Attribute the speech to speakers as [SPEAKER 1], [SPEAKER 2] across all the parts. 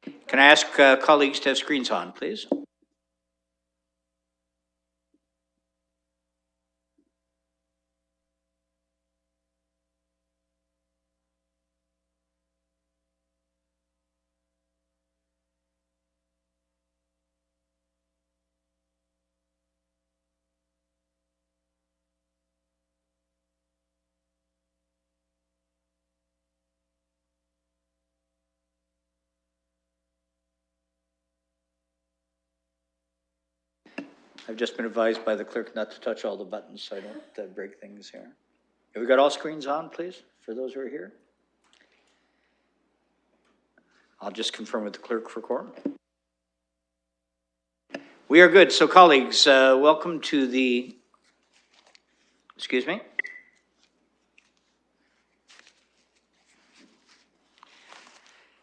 [SPEAKER 1] Can I ask colleagues to have screens on, please? I've just been advised by the clerk not to touch all the buttons so I don't break things here. Have we got all screens on, please, for those who are here? I'll just confirm with the clerk for quorum. We are good. So colleagues, welcome to the, excuse me.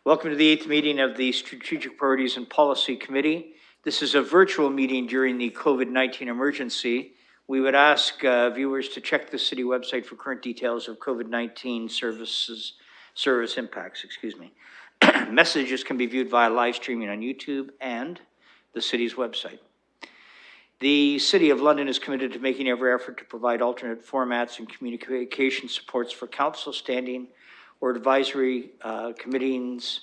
[SPEAKER 1] Welcome to the 8th meeting of the Strategic Priorities and Policy Committee. This is a virtual meeting during the COVID-19 emergency. We would ask viewers to check the city website for current details of COVID-19 service impacts, Messages can be viewed via live streaming on YouTube and the city's website. The City of London is committed to making every effort to provide alternate formats and communication supports for council, standing or advisory committees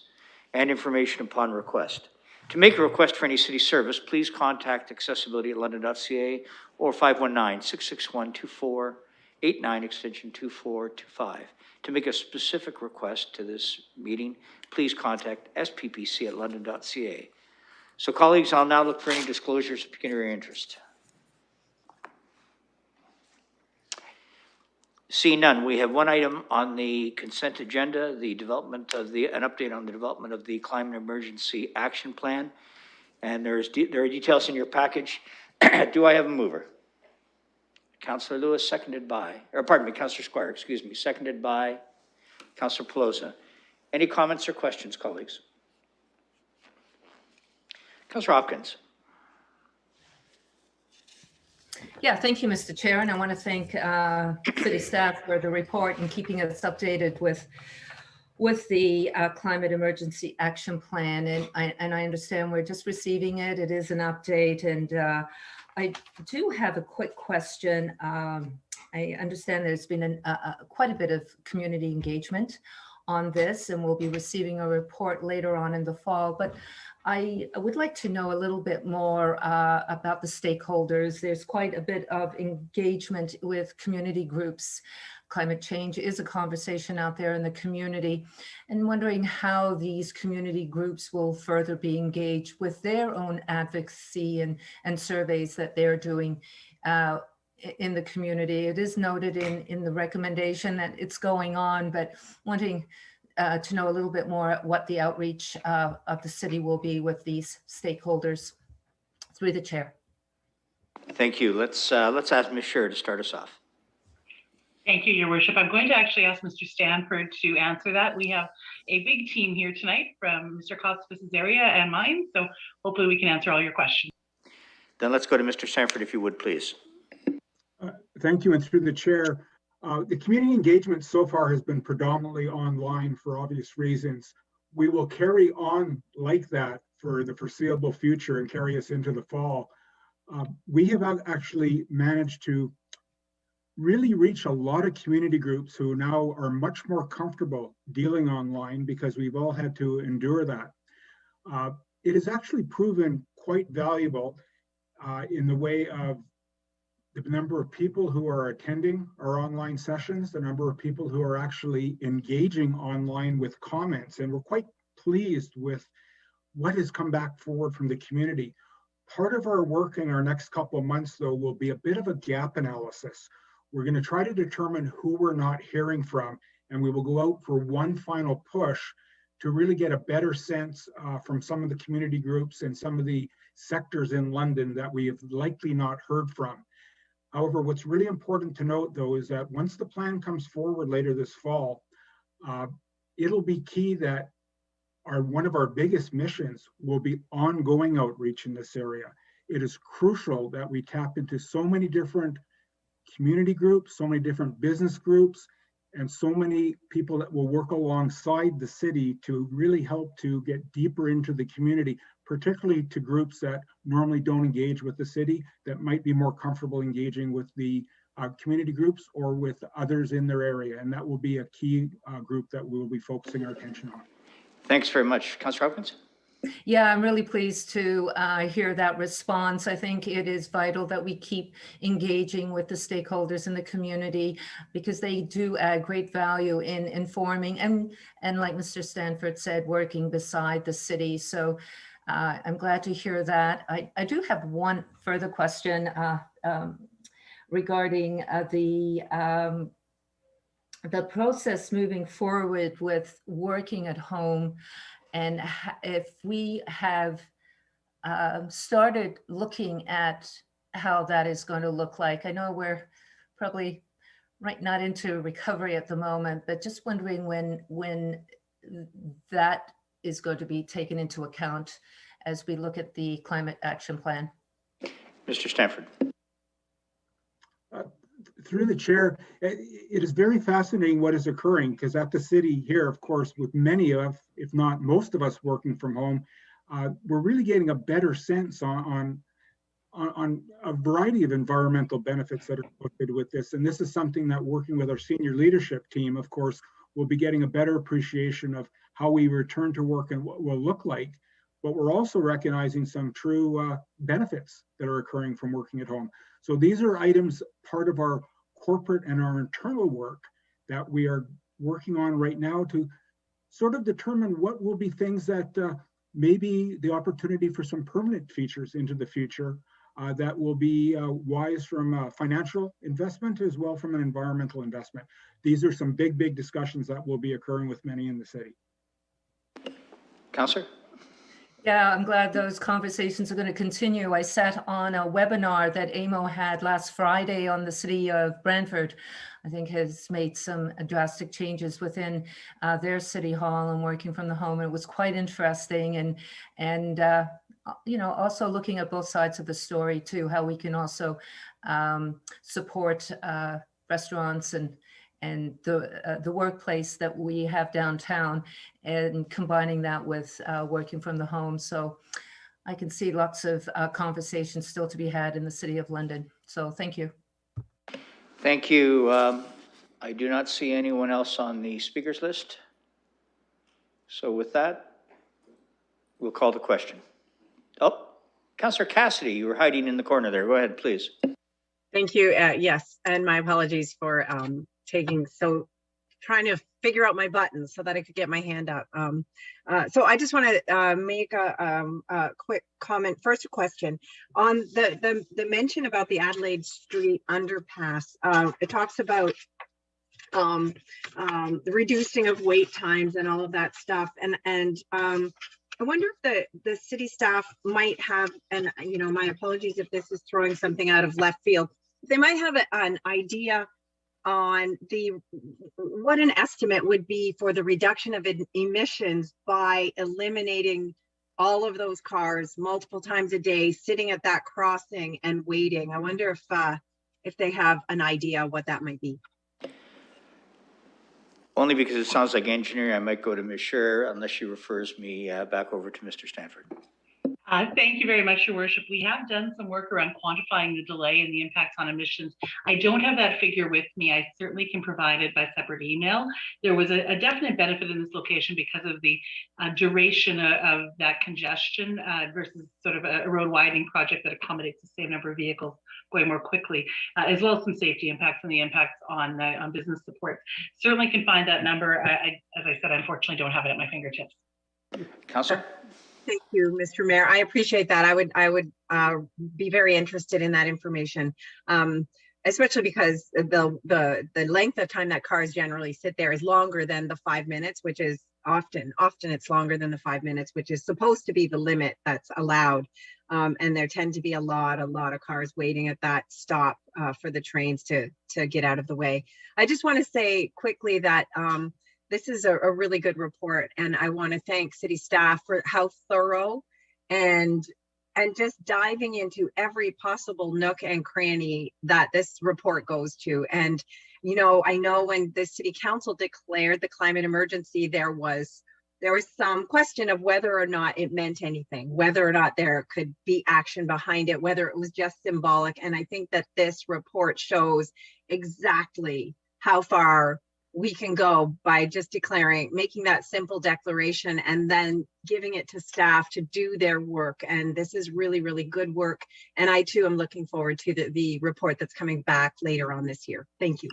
[SPEAKER 1] and information upon request. To make a request for any city service, please contact accessibility@london.ca or 519-661-2489 extension 2425. To make a specific request to this meeting, please contact sppc@london.ca. So colleagues, I'll now look for any disclosures of pecuniary interest. Seeing none, we have one item on the consent agenda, an update on the development of the Climate Emergency Action Plan. And there are details in your package. Do I have a mover? Councillor Lewis, seconded by, Councillor Squire, seconded by Councillor Pelosa. Any comments or questions, colleagues? Councillor Hopkins.
[SPEAKER 2] Yeah, thank you, Mr. Chair, and I want to thank city staff for the report and keeping us updated with the Climate Emergency Action Plan. And I understand we're just receiving it. It is an update, and I do have a quick question. I understand there's been quite a bit of community engagement on this, and we'll be receiving a report later on in the fall. But I would like to know a little bit more about the stakeholders. There's quite a bit of engagement with community groups. Climate change is a conversation out there in the community, and wondering how these community groups will further be engaged with their own advocacy and surveys that they're doing in the community. It is noted in the recommendation that it's going on, but wanting to know a little bit more what the outreach of the city will be with these stakeholders. Through the chair.
[SPEAKER 1] Thank you. Let's ask Ms. Scher to start us off.
[SPEAKER 3] Thank you, Your Worship. I'm going to actually ask Mr. Stanford to answer that. We have a big team here tonight from Mr. Kostas' area and mine, so hopefully we can answer all your questions.
[SPEAKER 1] Then let's go to Mr. Stanford, if you would, please.
[SPEAKER 4] Thank you, and through the chair. The community engagement so far has been predominantly online for obvious reasons. We will carry on like that for the foreseeable future and carry us into the fall. We have actually managed to really reach a lot of community groups who now are much more comfortable dealing online because we've all had to endure that. It has actually proven quite valuable in the way of the number of people who are attending our online sessions, the number of people who are actually engaging online with comments, and we're quite pleased with what has come back forward from the community. Part of our work in our next couple of months, though, will be a bit of a gap analysis. We're going to try to determine who we're not hearing from, and we will go out for one final push to really get a better sense from some of the community groups and some of the sectors in London that we have likely not heard from. However, what's really important to note, though, is that once the plan comes forward later this fall, it'll be key that one of our biggest missions will be ongoing outreach in this area. It is crucial that we tap into so many different community groups, so many different business groups, and so many people that will work alongside the city to really help to get deeper into the community, particularly to groups that normally don't engage with the city, that might be more comfortable engaging with the community groups or with others in their area. And that will be a key group that we will be focusing our attention on.
[SPEAKER 1] Thanks very much. Councillor Hopkins?
[SPEAKER 2] Yeah, I'm really pleased to hear that response. I think it is vital that we keep engaging with the stakeholders in the community because they do add great value in informing and like Mr. Stanford said, working beside the city. So I'm glad to hear that. I do have one further question regarding the process moving forward with working at home. And if we have started looking at how that is going to look like, I know we're probably not into recovery at the moment, but just wondering when that is going to be taken into account as we look at the climate action plan.
[SPEAKER 1] Mr. Stanford.
[SPEAKER 4] Through the chair, it is very fascinating what is occurring because at the city here, of course, with many of, if not most of us working from home, we're really getting a better sense on a variety of environmental benefits that are associated with this. And this is something that working with our senior leadership team, of course, we'll be getting a better appreciation of how we return to work and what will look like. But we're also recognizing some true benefits that are occurring from working at home. So these are items, part of our corporate and our internal work that we are working on right now to sort of determine what will be things that maybe the opportunity for some permanent features into the future that will be wise from a financial investment as well from an environmental investment. These are some big discussions that will be occurring with many in the city.
[SPEAKER 1] Councillor?
[SPEAKER 2] Yeah, I'm glad those conversations are going to continue. I sat on a webinar that AMO had last Friday on the city of Brantford. I think has made some drastic changes within their city hall and working from the home. It was quite interesting and you know, also looking at both sides of the story too, how we can also support restaurants and the workplace that we have downtown and combining that with working from the home. So I can see lots of conversations still to be had in the City of London. So thank you.
[SPEAKER 1] Thank you. I do not see anyone else on the speakers list. So with that, we'll call the question. Oh, Councillor Cassidy, you were hiding in the corner there. Go ahead, please.
[SPEAKER 5] Thank you. Yes, and my apologies for trying to figure out my buttons so that I could get my hand up. So I just want to make a quick comment. First, a question on the mention about the Adelaide Street underpass. It talks about the reducing of wait times and all of that stuff, and I wonder if the city staff might have, and you know, my apologies if this is throwing something out of left field, they might have an idea on what an estimate would be for the reduction of emissions by eliminating all of those cars multiple times a day sitting at that crossing and waiting. I wonder if they have an idea what that might be.
[SPEAKER 1] Only because it sounds like engineering, I might go to Ms. Scherer unless she refers me back over to Mr. Stanford.
[SPEAKER 3] Thank you very much, Your Worship. We have done some work around quantifying the delay and the impacts on emissions. I don't have that figure with me. I certainly can provide it by separate email. There was a definite benefit in this location because of the duration of that congestion versus sort of a road widening project that accommodates the same number of vehicles going more quickly, as well as some safety impacts and the impacts on business support. Certainly can find that number. As I said, I unfortunately don't have it at my fingertips.
[SPEAKER 1] Councillor?
[SPEAKER 5] Thank you, Mr. Mayor. I appreciate that. I would be very interested in that information, especially because the length of time that cars generally sit there is longer than the 5 minutes, which is often it's longer than the 5 minutes, which is supposed to be the limit that's allowed. And there tend to be a lot of cars waiting at that stop for the trains to get out of the way. I just want to say quickly that this is a really good report, and I want to thank city staff for how thorough and just diving into every possible nook and cranny that this report goes to. And I know when the city council declared the climate emergency, there was some question of whether or not it meant anything, whether or not there could be action behind it, whether it was just symbolic. And I think that this report shows exactly how far we can go by just making that simple declaration and then giving it to staff to do their work. And this is really, really good work. And I too am looking forward to the report that's coming back later on this year. Thank you.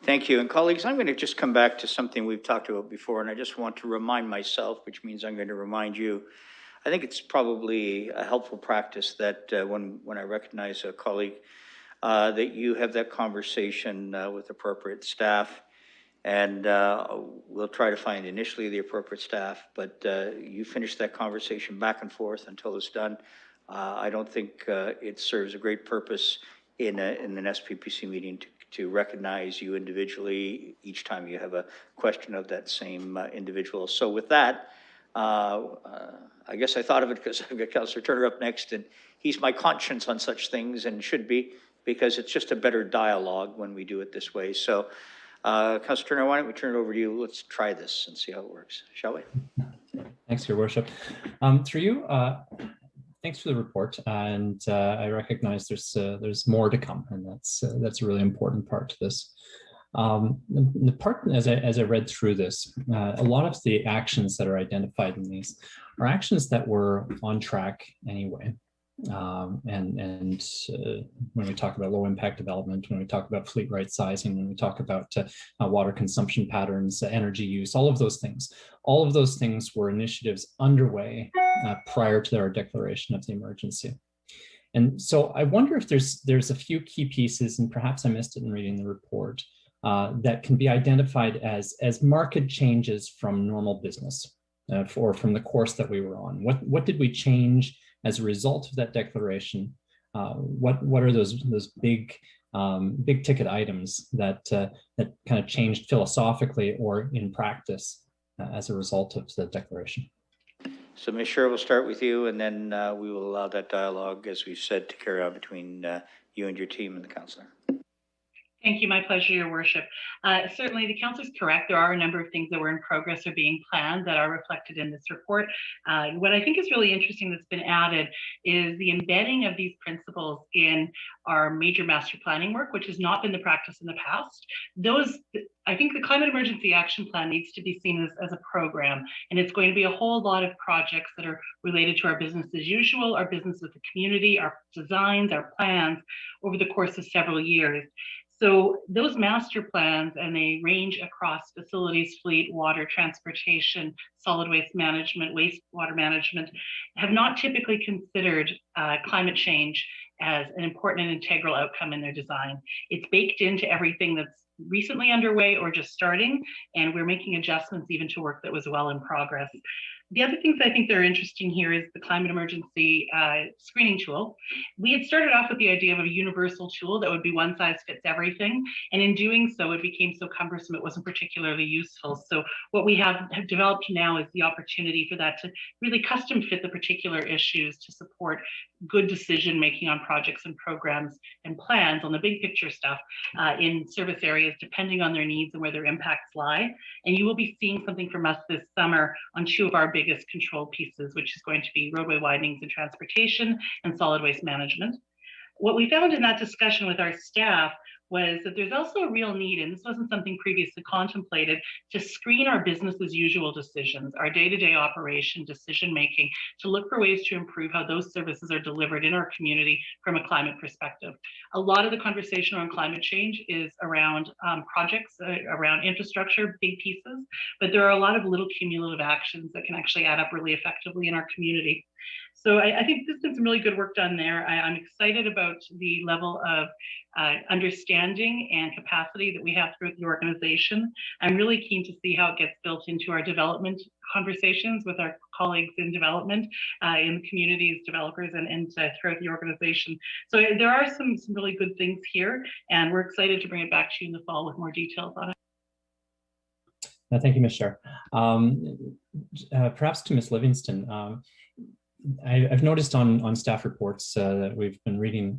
[SPEAKER 1] Thank you. And colleagues, I'm going to just come back to something we've talked about before, and I just want to remind myself, which means I'm going to remind you. I think it's probably a helpful practice that when I recognize a colleague, that you have that conversation with appropriate staff. And we'll try to find initially the appropriate staff, but you finish that conversation back and forth until it's done. I don't think it serves a great purpose in an SPPC meeting to recognize you individually each time you have a question of that same individual. So with that, I guess I thought of it because I've got Councillor Turner up next, and he's my conscience on such things and should be, because it's just a better dialogue when we do it this way. So Councillor Turner, why don't we turn it over to you? Let's try this and see how it works, shall we?
[SPEAKER 6] Thanks, Your Worship. Through you, thanks for the report, and I recognize there's more to come, and that's a really important part to this. The part, as I read through this, a lot of the actions that are identified in these are actions that were on track anyway. When we talk about low impact development, when we talk about fleet right sizing, when we talk about water consumption patterns, energy use, all of those things were initiatives underway prior to our declaration of the emergency. And so I wonder if there's a few key pieces, and perhaps I missed it in reading the report, that can be identified as market changes from normal business, or from the course that we were on. What did we change as a result of that declaration? What are those big ticket items that kind of changed philosophically or in practice as a result of the declaration?
[SPEAKER 1] So Ms. Sher, we'll start with you, and then we will allow that dialogue, as we've said, to carry on between you and your team and the councillor.
[SPEAKER 3] Thank you. My pleasure, Your Worship. Certainly, the council is correct. There are a number of things that were in progress or being planned that are reflected in this report. What I think is really interesting that's been added is the embedding of these principles in our major master planning work, which has not been the practice in the past. I think the Climate Emergency Action Plan needs to be seen as a program, and it's going to be a whole lot of projects that are related to our business as usual, our business with the community, our designs, our plans over the course of several years. So those master plans, and they range across facilities, fleet, water, transportation, solid waste management, wastewater management, have not typically considered climate change as an important and integral outcome in their design. It's baked into everything that's recently underway or just starting, and we're making adjustments even to work that was well in progress. The other things I think that are interesting here is the climate emergency screening tool. We had started off with the idea of a universal tool that would be one size fits everything. And in doing so, it became so cumbersome, it wasn't particularly useful. So what we have developed now is the opportunity for that to really custom fit the particular issues to support good decision making on projects and programs and plans on the big picture stuff in service areas, depending on their needs and where their impacts lie. And you will be seeing something from us this summer on two of our biggest control pieces, which is going to be roadway widenings and transportation and solid waste management. What we found in that discussion with our staff was that there's also a real need, and this wasn't something previously contemplated, to screen our business as usual decisions, our day-to-day operation decision-making, to look for ways to improve how those services are delivered in our community from a climate perspective. A lot of the conversation around climate change is around projects, around infrastructure, big pieces, but there are a lot of little cumulative actions that can actually add up really effectively in our community. So I think there's been some really good work done there. I'm excited about the level of understanding and capacity that we have throughout the organization. I'm really keen to see how it gets built into our development conversations with our colleagues in development, in the communities, developers, and throughout the organization. So there are some really good things here, and we're excited to bring it back to you in the fall with more details on it.
[SPEAKER 6] Thank you, Ms. Chair. Perhaps to Ms. Livingston, I've noticed on staff reports that we've been reading,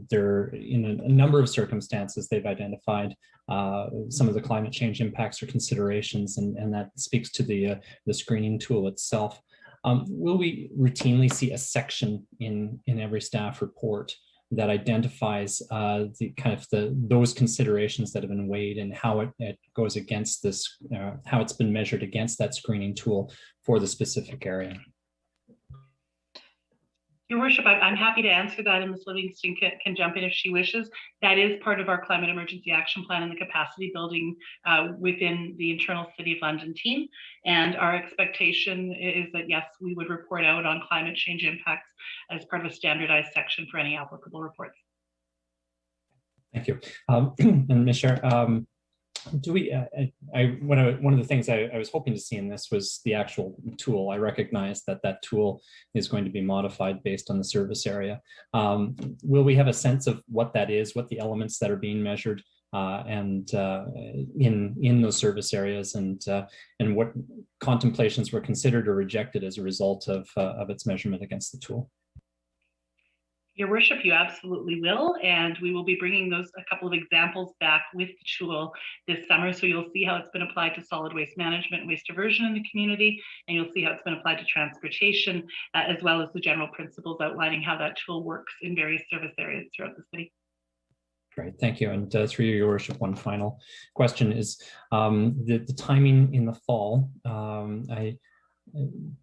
[SPEAKER 6] there in a number of circumstances they've identified some of the climate change impacts or considerations, and that speaks to the screening tool itself. Will we routinely see a section in every staff report that identifies the kind of those considerations that have been weighed and how it goes against this, how it's been measured against that screening tool for the specific area?
[SPEAKER 3] Your Worship, I'm happy to answer that, and Ms. Livingston can jump in if she wishes. That is part of our Climate Emergency Action Plan and the capacity building within the internal City of London team. And our expectation is that, yes, we would report out on climate change impacts as part of a standardized section for any applicable reports.
[SPEAKER 6] Thank you. And Ms. Chair, do we, one of the things I was hoping to see in this was the actual tool. I recognize that tool is going to be modified based on the service area. Will we have a sense of what that is, what the elements that are being measured and in those service areas, and what contemplations were considered or rejected as a result of its measurement against the tool?
[SPEAKER 3] Your Worship, you absolutely will, and we will be bringing a couple of examples back with the tool this summer. So you'll see how it's been applied to solid waste management and waste diversion in the community, and you'll see how it's been applied to transportation, as well as the general principles outlining how that tool works in various service areas throughout the city.
[SPEAKER 6] Great, thank you. And through you, Your Worship, one final question is the timing in the fall.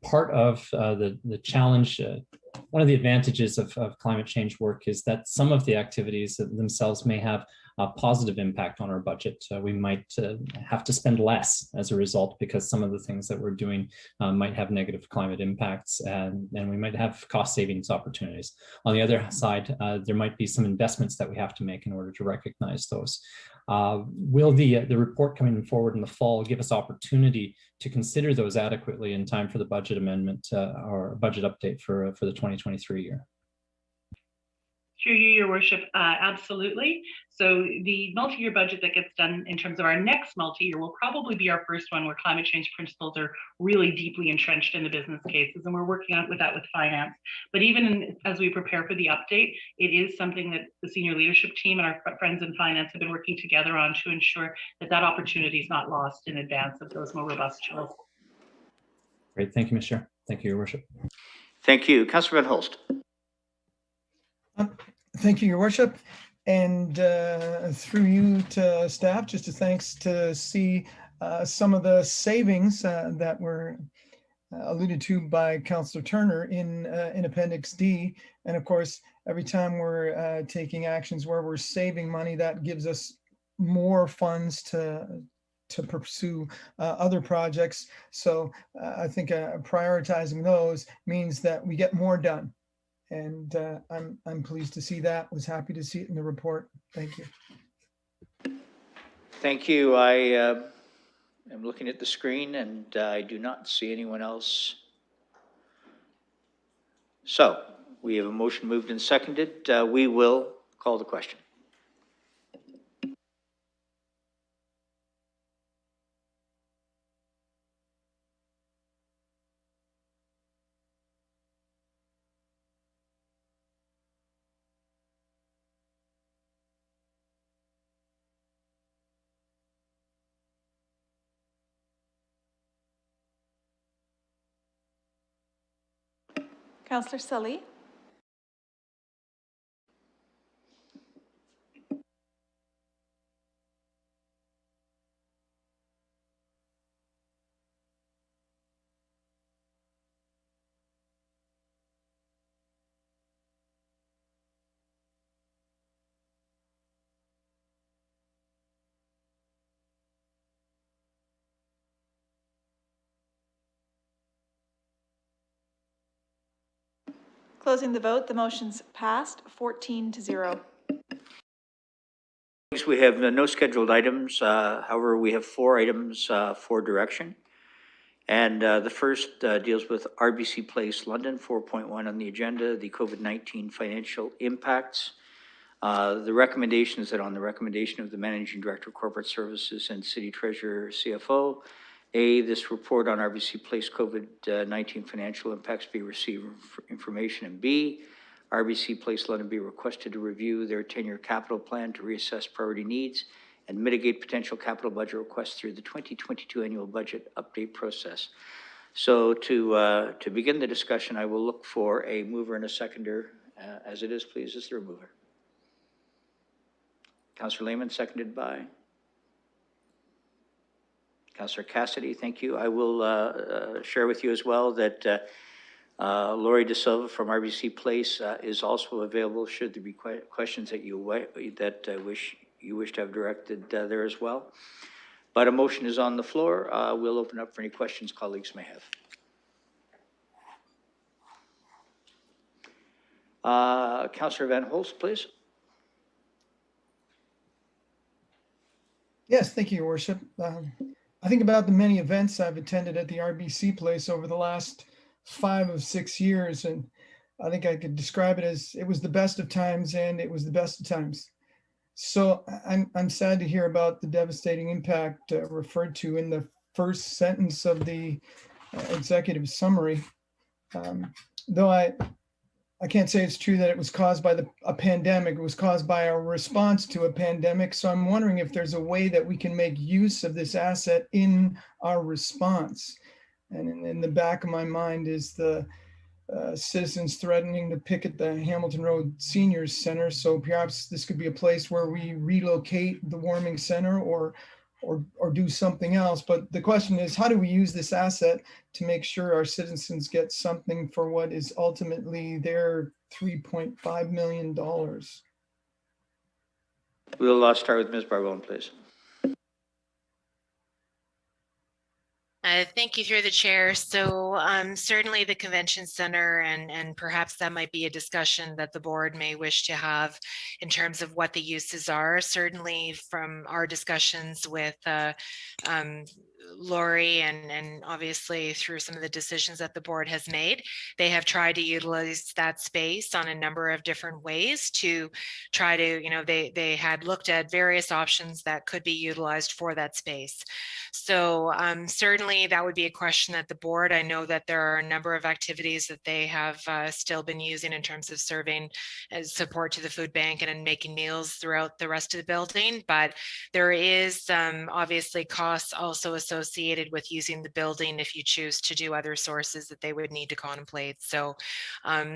[SPEAKER 6] Part of the challenge, one of the advantages of climate change work is that some of the activities themselves may have a positive impact on our budget. We might have to spend less as a result because some of the things that we're doing might have negative climate impacts, and we might have cost savings opportunities. On the other side, there might be some investments that we have to make in order to recognize those. Will the report coming forward in the fall give us opportunity to consider those adequately in time for the budget amendment or budget update for the 2023 year?
[SPEAKER 3] Through you, Your Worship, absolutely. So the multi-year budget that gets done in terms of our next multi-year will probably be our first one where climate change principles are really deeply entrenched in the business cases, and we're working on with finance. But even as we prepare for the update, it is something that the senior leadership team and our friends in finance have been working together on to ensure that that opportunity is not lost in advance of those more robust tools.
[SPEAKER 6] Great, thank you, Ms. Chair. Thank you, Your Worship.
[SPEAKER 1] Thank you. Councillor Van Holst.
[SPEAKER 7] Thank you, Your Worship, and through you to staff, just a thanks to see some of the savings that were alluded to by Councillor Turner in Appendix D. And of course, every time we're taking actions where we're saving money, that gives us more funds to pursue other projects. So I think prioritizing those means that we get more done. And I'm pleased to see that. Was happy to see it in the report. Thank you.
[SPEAKER 1] Thank you. I am looking at the screen and I do not see anyone else. So we have a motion moved and seconded. We will call the question.
[SPEAKER 8] Councillor Sully. Closing the vote, the motion's passed 14-0.
[SPEAKER 1] We have no scheduled items. However, we have 4 items for direction. And the first deals with RBC Place, London, 4.1 on the agenda, the COVID-19 financial impacts. The recommendation is that on the recommendation of the Managing Director of Corporate Services and City Treasurer CFO, A, this report on RBC Place COVID-19 financial impacts be received for information. And B, RBC Place London be requested to review their 10-year capital plan to reassess priority needs and mitigate potential capital budget requests through the 2022 annual budget update process. So to begin the discussion, I will look for a mover and a seconder. As it is, please, is there a mover? Councillor Lehman, seconded by Councillor Cassidy. Thank you. I will share with you as well that Laurie De Silva from RBC Place is also available should there be questions that you wish to have directed there as well. But a motion is on the floor. We'll open up for any questions colleagues may have. Councillor Van Holst, please.
[SPEAKER 7] Yes, thank you, Your Worship. I think about the many events I've attended at the RBC Place over the last 5 or 6 years, and I think I could describe it as it was the best of times and it was the best of times. So I'm sad to hear about the devastating impact referred to in the first sentence of the executive summary. Though I can't say it's true that it was caused by a pandemic. It was caused by our response to a pandemic. So I'm wondering if there's a way that we can make use of this asset in our response. And in the back of my mind is the citizens threatening to picket the Hamilton Road Seniors Center. So perhaps this could be a place where we relocate the warming center or do something else. But the question is, how do we use this asset to make sure our citizens get something for what is ultimately their $3.5 million?
[SPEAKER 1] We'll start with Ms. Barbone, please.
[SPEAKER 9] Thank you through the chair. So certainly the convention center and perhaps that might be a discussion that the board may wish to have in terms of what the uses are. Certainly from our discussions with Laurie and obviously through some of the decisions that the board has made, they have tried to utilize that space on a number of different ways to try to, you know, they had looked at various options that could be utilized for that space. So certainly that would be a question that the board, I know that there are a number of activities that they have still been using in terms of serving as support to the food bank and making meals throughout the rest of the building, but there is obviously costs also associated with using the building if you choose to do other sources that they would need to contemplate. So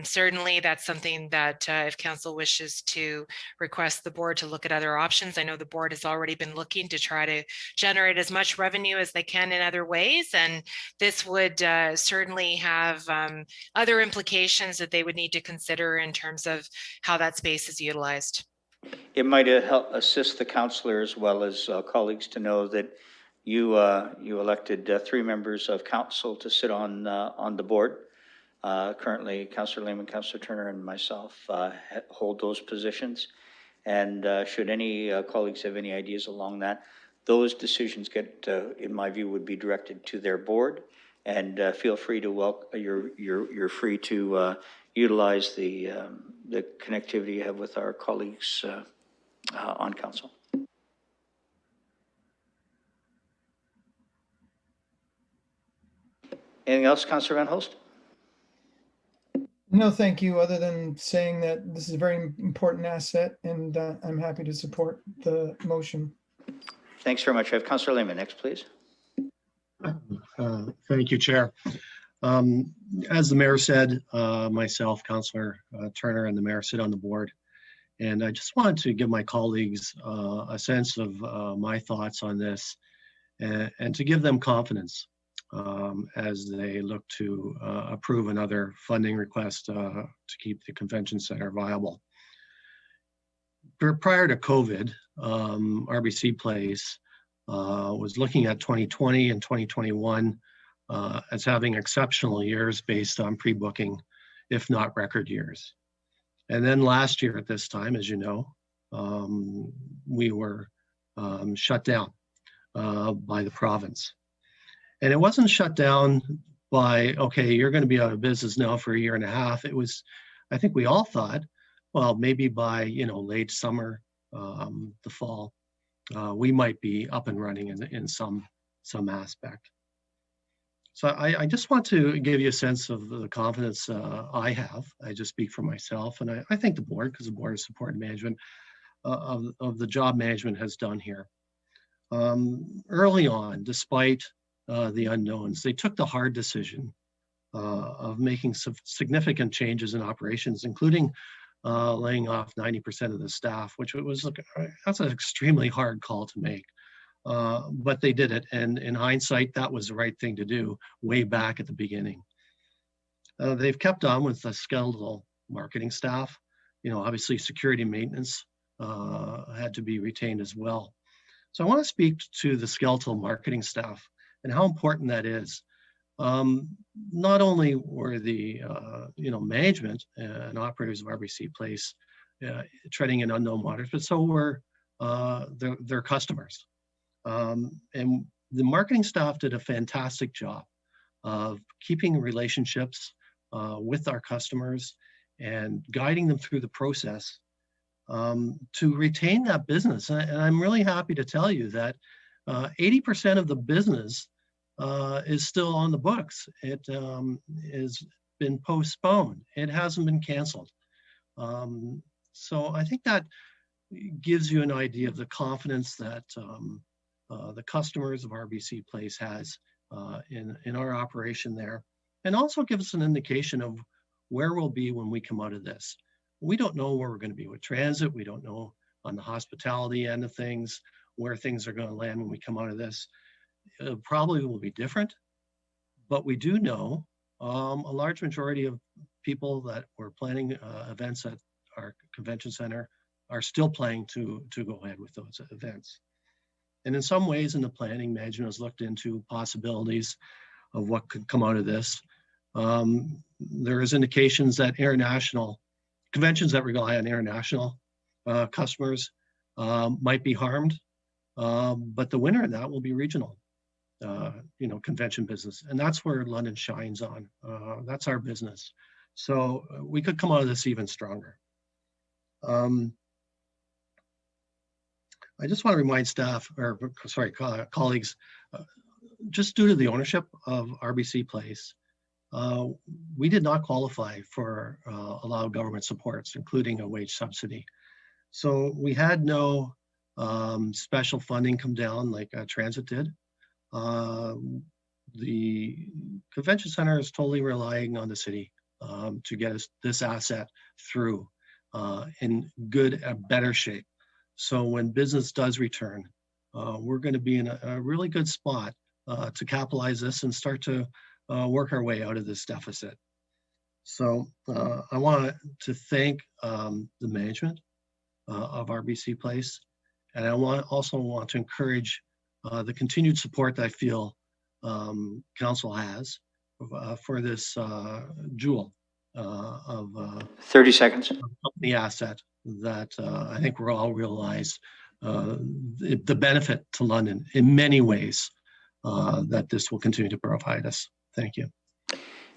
[SPEAKER 9] certainly that's something that if council wishes to request the board to look at other options, I know the board has already been looking to try to generate as much revenue as they can in other ways, and this would certainly have other implications that they would need to consider in terms of how that space is utilized.
[SPEAKER 1] It might help assist the councillor as well as colleagues to know that you elected 3 members of council to sit on the board. Currently, Councillor Lehman, Councillor Turner, and myself hold those positions. And should any colleagues have any ideas along that, those decisions get, in my view, would be directed to their board. And feel free to you're free to utilize the connectivity you have with our colleagues on council. Anything else, Councillor Van Holst?
[SPEAKER 7] No, thank you, other than saying that this is a very important asset, and I'm happy to support the motion.
[SPEAKER 1] Thanks very much. I have Councillor Lehman next, please.
[SPEAKER 10] Thank you, Chair. As the mayor said, myself, Councillor Turner, and the mayor sit on the board. And I just wanted to give my colleagues a sense of my thoughts on this and to give them confidence as they look to approve another funding request to keep the convention center viable. Prior to COVID, RBC Place was looking at 2020 and 2021 as having exceptional years based on pre-booking, if not record years. And then last year at this time, as you know, we were shut down by the province. And it wasn't shut down by, okay, you're going to be out of business now for 1.5 years. It was, I think we all thought, well, maybe by, late summer, the fall, we might be up and running in some aspect. So I just want to give you a sense of the confidence I have. I just speak for myself, and I thank the board, because the board has supported management of the job management has done here. Early on, despite the unknowns, they took the hard decision of making some significant changes in operations, including laying off 90% of the staff, which was that's an extremely hard call to make. But they did it, and in hindsight, that was the right thing to do way back at the beginning. They've kept on with the skeletal marketing staff. Obviously security and maintenance had to be retained as well. So I want to speak to the skeletal marketing staff and how important that is. Not only were the management and operators of RBC Place treading in unknown waters, but so were their customers. And the marketing staff did a fantastic job of keeping relationships with our customers and guiding them through the process to retain that business. And I'm really happy to tell you that 80% of the business is still on the books. It has been postponed. It hasn't been canceled. So I think that gives you an idea of the confidence that the customers of RBC Place has in our operation there, and also gives us an indication of where we'll be when we come out of this. We don't know where we're going to be with transit. We don't know on the hospitality end of things where things are going to land when we come out of this. It probably will be different, but we do know a large majority of people that were planning events at our convention center are still planning to go ahead with those events. And in some ways in the planning, management has looked into possibilities of what could come out of this. There is indications that international conventions that rely on international customers might be harmed, but the winner of that will be regional, convention business. And that's where London shines on. That's our business. So we could come out of this even stronger. I just want to remind colleagues, just due to the ownership of RBC Place, we did not qualify for allowed government supports, including a wage subsidy. So we had no special funding come down like transit did. The convention center is totally relying on the city to get us this asset through in better shape. So when business does return, we're going to be in a really good spot to capitalize this and start to work our way out of this deficit. So I want to thank the management of RBC Place, and I also want to encourage the continued support that I feel council has for this jewel of
[SPEAKER 1] 30 seconds.
[SPEAKER 10] The asset that I think we're all realize the benefit to London in many ways that this will continue to provide us. Thank you.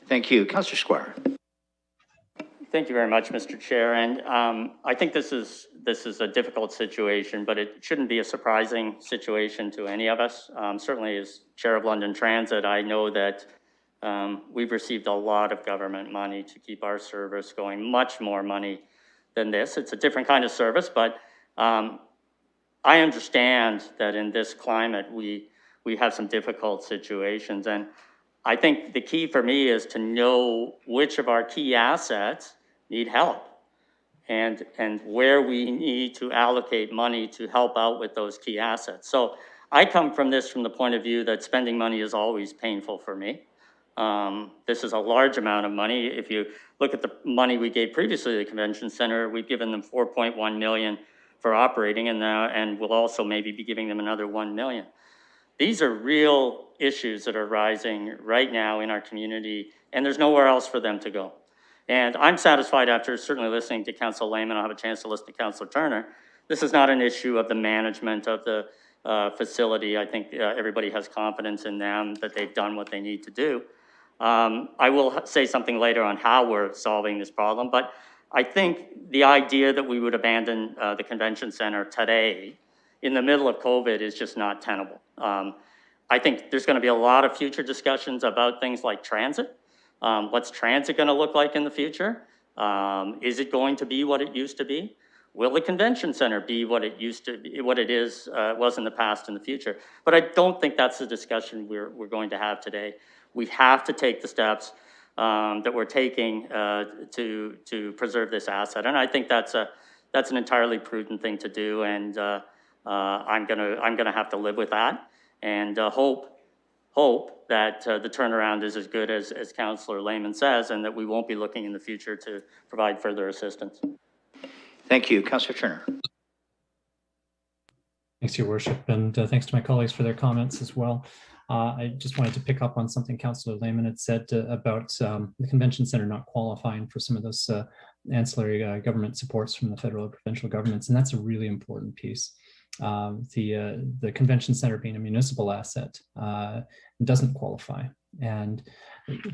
[SPEAKER 1] Thank you. Councillor Squire.
[SPEAKER 11] Thank you very much, Mr. Chair. And I think this is a difficult situation, but it shouldn't be a surprising situation to any of us. Certainly as Chair of London Transit, I know that we've received a lot of government money to keep our service going, much more money than this. It's a different kind of service, but I understand that in this climate, we have some difficult situations. And I think the key for me is to know which of our key assets need help and where we need to allocate money to help out with those key assets. So I come from this from the point of view that spending money is always painful for me. This is a large amount of money. If you look at the money we gave previously to the convention center, we've given them 4.1 million for operating, and we'll also maybe be giving them another 1 million. These are real issues that are rising right now in our community, and there's nowhere else for them to go. And I'm satisfied after certainly listening to Councillor Lehman. I'll have a chance to listen to Councillor Turner. This is not an issue of the management of the facility. I think everybody has confidence in them that they've done what they need to do. I will say something later on how we're solving this problem, but I think the idea that we would abandon the convention center today in the middle of COVID is just not tenable. I think there's going to be a lot of future discussions about things like transit. What's transit going to look like in the future? Is it going to be what it used to be? Will the convention center be what it used to be, what it is, was in the past and the future? But I don't think that's the discussion we're going to have today. We have to take the steps that we're taking to preserve this asset, and I think that's an entirely prudent thing to do, and I'm gonna have to live with that, and hope that the turnaround is as good as Councillor Lehman says, and that we won't be looking in the future to provide further assistance.
[SPEAKER 1] Thank you. Councillor Turner.
[SPEAKER 6] Thanks, Your Worship, and thanks to my colleagues for their comments as well. I just wanted to pick up on something Councillor Lehman had said about the convention center not qualifying for some of those ancillary government supports from the federal and provincial governments, and that's a really important piece. The convention center being a municipal asset doesn't qualify, and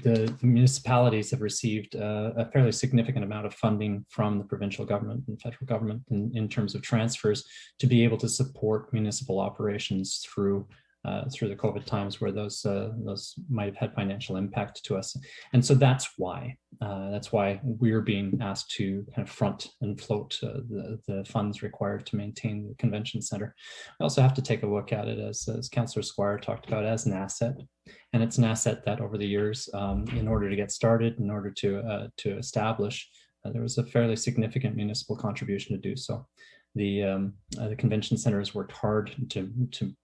[SPEAKER 6] the municipalities have received a fairly significant amount of funding from the provincial government and federal government in terms of transfers to be able to support municipal operations through the COVID times where those might have had financial impact to us. And so that's why we're being asked to kind of front and float the funds required to maintain the convention center. We also have to take a look at it, as Councillor Squire talked about, as an asset. And it's an asset that over the years, in order to get started, in order to establish, there was a fairly significant municipal contribution to do so. The convention center has worked hard to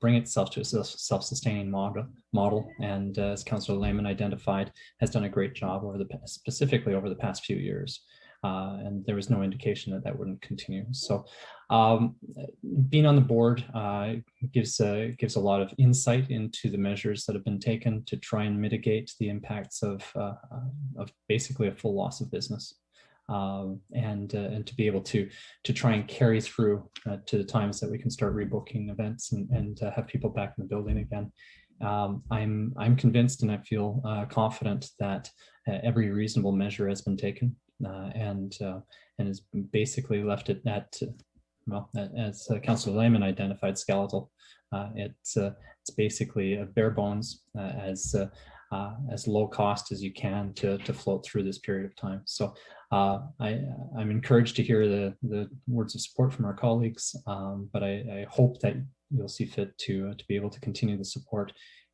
[SPEAKER 6] bring itself to a self-sustaining model, and as Councillor Lehman identified, has done a great job specifically over the past few years. And there was no indication that wouldn't continue. So being on the board gives a lot of insight into the measures that have been taken to try and mitigate the impacts of basically a full loss of business. And to be able to try and carry through to the times that we can start rebooking events and have people back in the building again. I'm convinced, and I feel confident that every reasonable measure has been taken and has basically left it at, well, as Councillor Lehman identified, skeletal. It's basically a bare bones as low cost as you can to float through this period of time. So I'm encouraged to hear the words of support from our colleagues, but I hope that you'll see fit to be able to continue the support.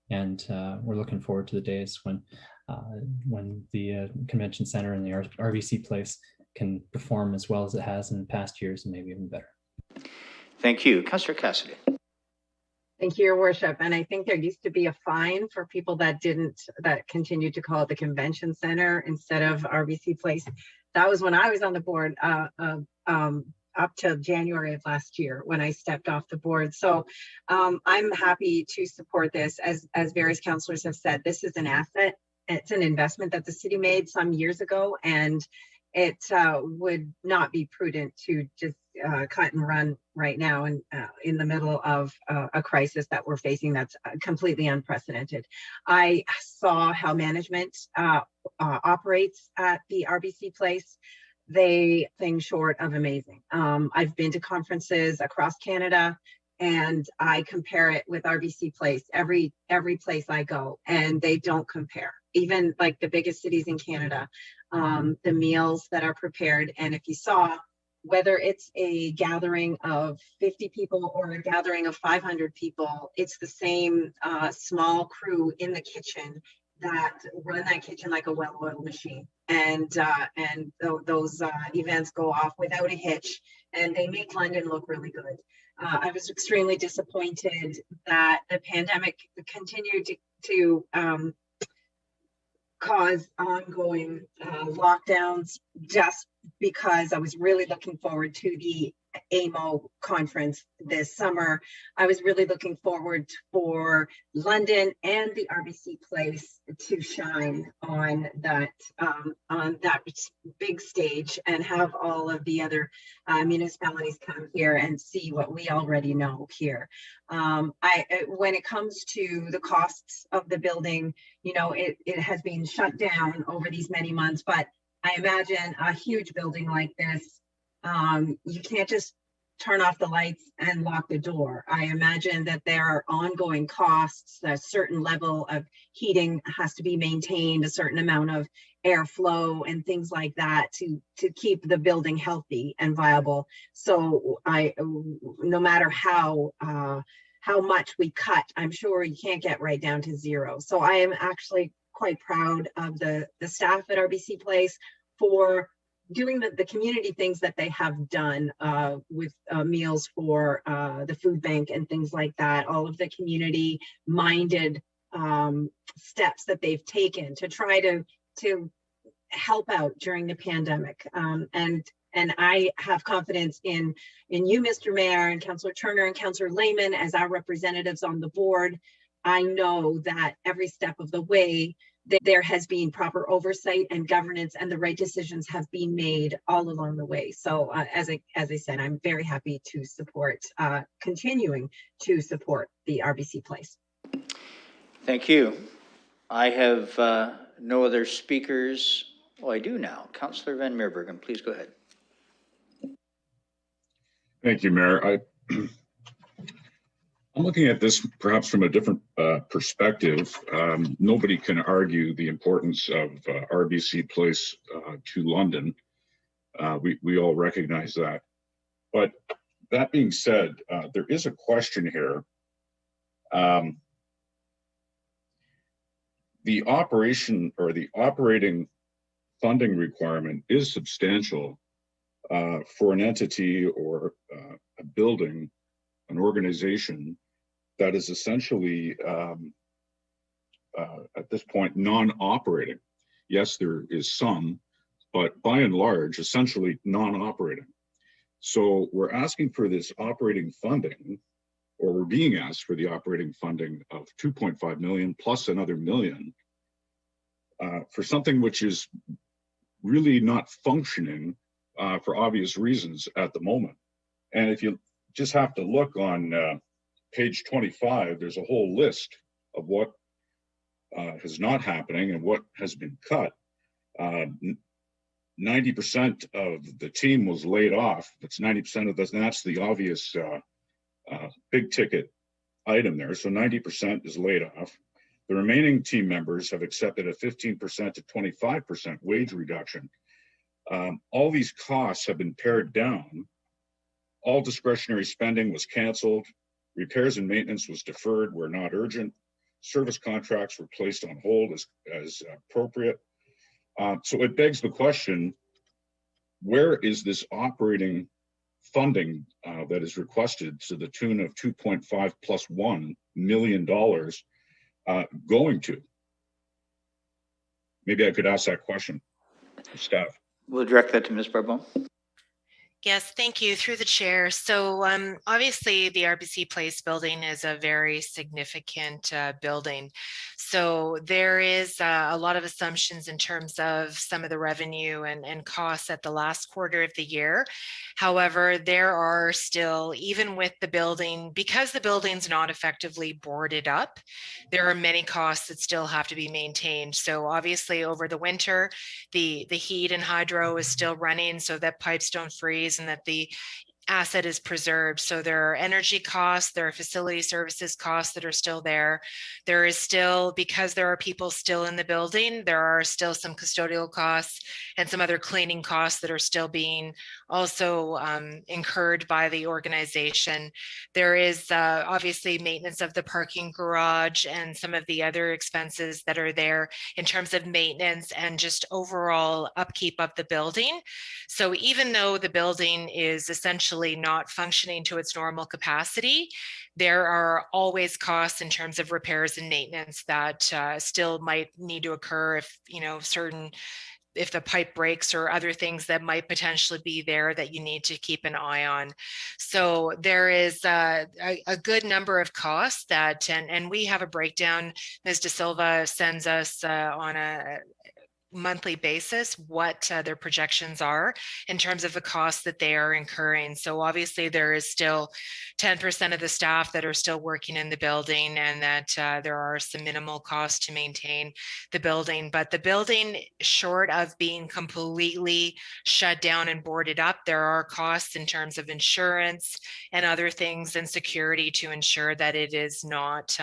[SPEAKER 6] And we're looking forward to the days when the convention center and the RBC place can perform as well as it has in past years, and maybe even better.
[SPEAKER 1] Thank you. Councillor Cassidy.
[SPEAKER 5] Thank you, Your Worship. And I think there used to be a fine for people that continued to call it the convention center instead of RBC Place. That was when I was on the board up till January of last year when I stepped off the board. So I'm happy to support this. As various councillors have said, this is an asset. It's an investment that the city made some years ago, and it would not be prudent to just cut and run right now and in the middle of a crisis that we're facing that's completely unprecedented. I saw how management operates at the RBC Place. They things short of amazing. I've been to conferences across Canada, and I compare it with RBC Place every place I go, and they don't compare. Even like the biggest cities in Canada, the meals that are prepared, and if you saw, whether it's a gathering of 50 people or a gathering of 500 people, it's the same small crew in the kitchen that run that kitchen like a well-oiled machine. And those events go off without a hitch, and they make London look really good. I was extremely disappointed that the pandemic continued to cause ongoing lockdowns, just because I was really looking forward to the AMO conference this summer. I was really looking forward for London and the RBC Place to shine on that big stage and have all of the other municipalities come here and see what we already know here. When it comes to the costs of the building, you know, it has been shut down over these many months, but I imagine a huge building like this, you can't just turn off the lights and lock the door. I imagine that there are ongoing costs. A certain level of heating has to be maintained, a certain amount of airflow and things like that to keep the building healthy and viable. So no matter how much we cut, I'm sure you can't get right down to zero. So I am actually quite proud of the staff at RBC Place for doing the community things that they have done with meals for the food bank and things like that, all of the community minded steps that they've taken to try to help out during the pandemic. And I have confidence in you, Mr. Mayor, and Councillor Turner and Councillor Lehman as our representatives on the board. I know that every step of the way there has been proper oversight and governance, and the right decisions have been made all along the way. So as I said, I'm very happy to support, continuing to support the RBC Place.
[SPEAKER 1] Thank you. I have no other speakers. Oh, I do now. Councillor Van Meerbergen, please go ahead.
[SPEAKER 12] Thank you, Mayor. I'm looking at this perhaps from a different perspective. Nobody can argue the importance of RBC Place to London. We all recognize that. But that being said, there is a question here. The operation or the operating funding requirement is substantial for an entity or a building, an organization that is essentially at this point non-operating. Yes, there is some, but by and large, essentially non-operating. So we're asking for this operating funding, or we're being asked for the operating funding of 2.5 million plus another million for something which is really not functioning for obvious reasons at the moment. And if you just have to look on page 25, there's a whole list of what is not happening and what has been cut. 90% of the team was laid off. That's 90% of this, and that's the obvious big ticket item there. So 90% is laid off. The remaining team members have accepted a 15% to 25% wage reduction. All these costs have been pared down. All discretionary spending was canceled. Repairs and maintenance was deferred where not urgent. Service contracts were placed on hold as appropriate. So it begs the question, where is this operating funding that is requested to the tune of 2.5 plus $1 million going to? Maybe I could ask that question to staff.
[SPEAKER 1] We'll direct that to Ms. Barbon.
[SPEAKER 9] Yes, thank you. Through the chair. So obviously the RBC Place building is a very significant building. So there is a lot of assumptions in terms of some of the revenue and costs at the last quarter of the year. However, there are still, even with the building, because the building's not effectively boarded up, there are many costs that still have to be maintained. So obviously over the winter, the heat and hydro is still running so that pipes don't freeze and that the asset is preserved. So there are energy costs, there are facility services costs that are still there. There is still, because there are people still in the building, there are still some custodial costs and some other cleaning costs that are still being also incurred by the organization. There is obviously maintenance of the parking garage and some of the other expenses that are there in terms of maintenance and just overall upkeep of the building. So even though the building is essentially not functioning to its normal capacity, there are always costs in terms of repairs and maintenance that still might need to occur if, you know, if the pipe breaks or other things that might potentially be there that you need to keep an eye on. So there is a good number of costs that, and we have a breakdown. Ms. De Silva sends us on a monthly basis what their projections are in terms of the costs that they are incurring. So obviously there is still 10% of the staff that are still working in the building, and that there are some minimal costs to maintain the building. But the building, short of being completely shut down and boarded up, there are costs in terms of insurance and other things and security to ensure that it is not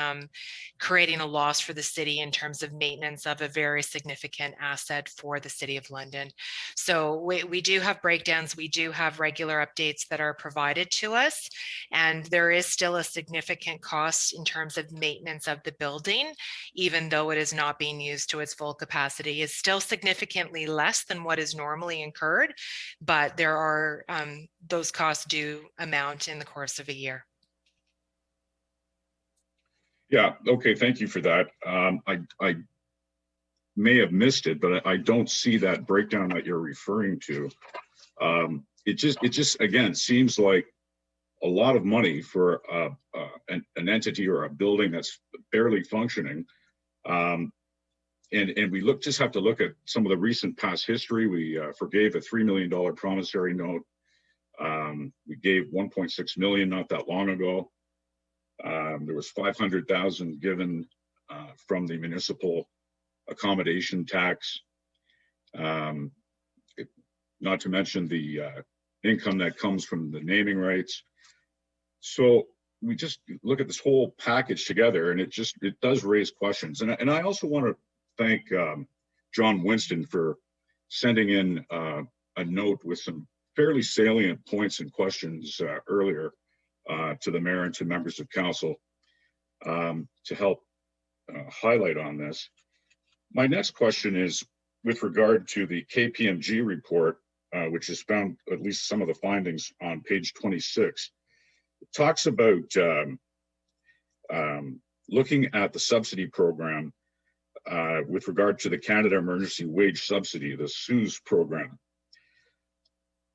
[SPEAKER 9] creating a loss for the city in terms of maintenance of a very significant asset for the City of London. So we do have breakdowns, we do have regular updates that are provided to us, and there is still a significant cost in terms of maintenance of the building, even though it is not being used to its full capacity. It's still significantly less than what is normally incurred, but there are those costs do amount in the course of a year.
[SPEAKER 12] Yeah, okay, thank you for that. I may have missed it, but I don't see that breakdown that you're referring to. It just again seems like a lot of money for an entity or a building that's barely functioning. And we just have to look at some of the recent past history. We forgave a $3 million promissory note. We gave 1.6 million not that long ago. There was 500,000 given from the municipal accommodation tax, not to mention the income that comes from the naming rights. So we just look at this whole package together, and it does raise questions. And I also want to thank John Winston for sending in a note with some fairly salient points and questions earlier to the mayor and to members of council to help highlight on this. My next question is with regard to the KPMG report, which has found at least some of the findings on page 26. It talks about looking at the subsidy program with regard to the Canada Emergency Wage Subsidy, the CEWS program.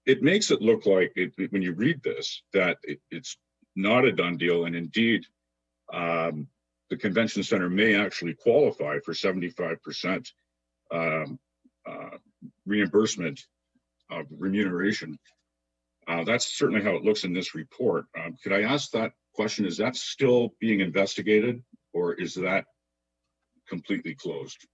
[SPEAKER 12] It makes it look like, when you read this, that it's not a done deal, and indeed, the convention center may actually qualify for 75% reimbursement of remuneration. That's certainly how it looks in this report. Could I ask that question? Is that still being investigated, or is that completely closed?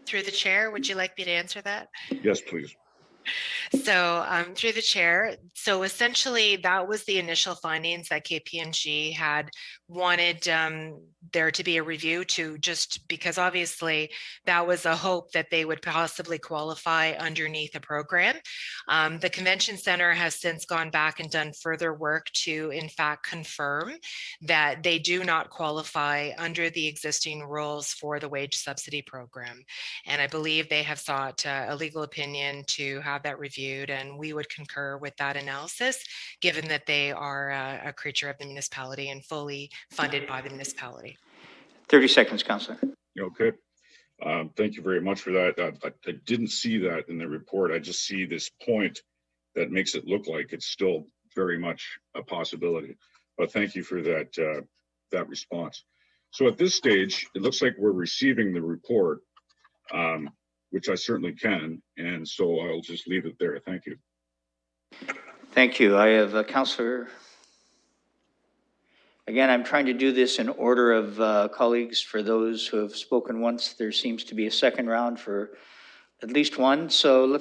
[SPEAKER 9] Through the chair, would you like me to answer that?
[SPEAKER 12] Yes, please.
[SPEAKER 9] So through the chair, so essentially that was the initial findings that KPMG had wanted there to be a review to, just because obviously that was a hope that they would possibly qualify underneath a program. The convention center has since gone back and done further work to in fact confirm that they do not qualify under the existing rules for the wage subsidy program. And I believe they have sought a legal opinion to have that reviewed, and we would concur with that analysis, given that they are a creature of the municipality and fully funded by the municipality.
[SPEAKER 1] 30 seconds, Councillor.
[SPEAKER 12] Okay. Thank you very much for that. I didn't see that in the report. I just see this point that makes it look like it's still very much a possibility. But thank you for that, that response. So at this stage, it looks like we're receiving the report, which I certainly can. And so I'll just leave it there. Thank you.
[SPEAKER 1] Thank you. I have a Councillor. Again, I'm trying to do this in order of colleagues. For those who have spoken once, there seems to be a second round for at least one. So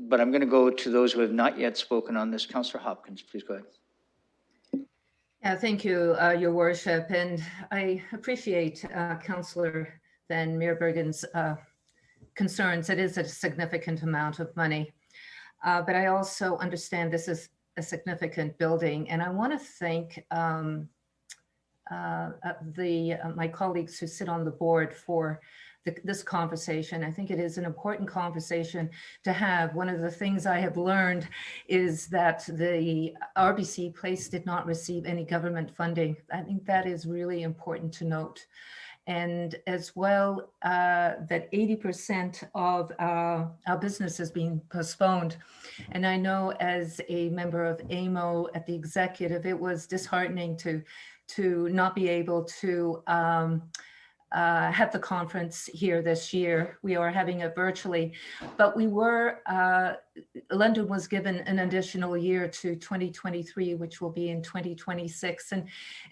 [SPEAKER 1] but I'm going to go to those who have not yet spoken on this. Councillor Hopkins, please go ahead.
[SPEAKER 2] Yeah, thank you, Your Worship. And I appreciate Councillor Van Meerbergen's concerns. It is a significant amount of money. But I also understand this is a significant building. And I want to thank my colleagues who sit on the board for this conversation. I think it is an important conversation to have. One of the things I have learned is that the RBC Place did not receive any government funding. I think that is really important to note. and as well that 80% of our business has been postponed. And I know as a member of AMO at the executive, it was disheartening to not be able to have the conference here this year. We are having it virtually, but we were, London was given an additional year to 2023, which will be in 2026.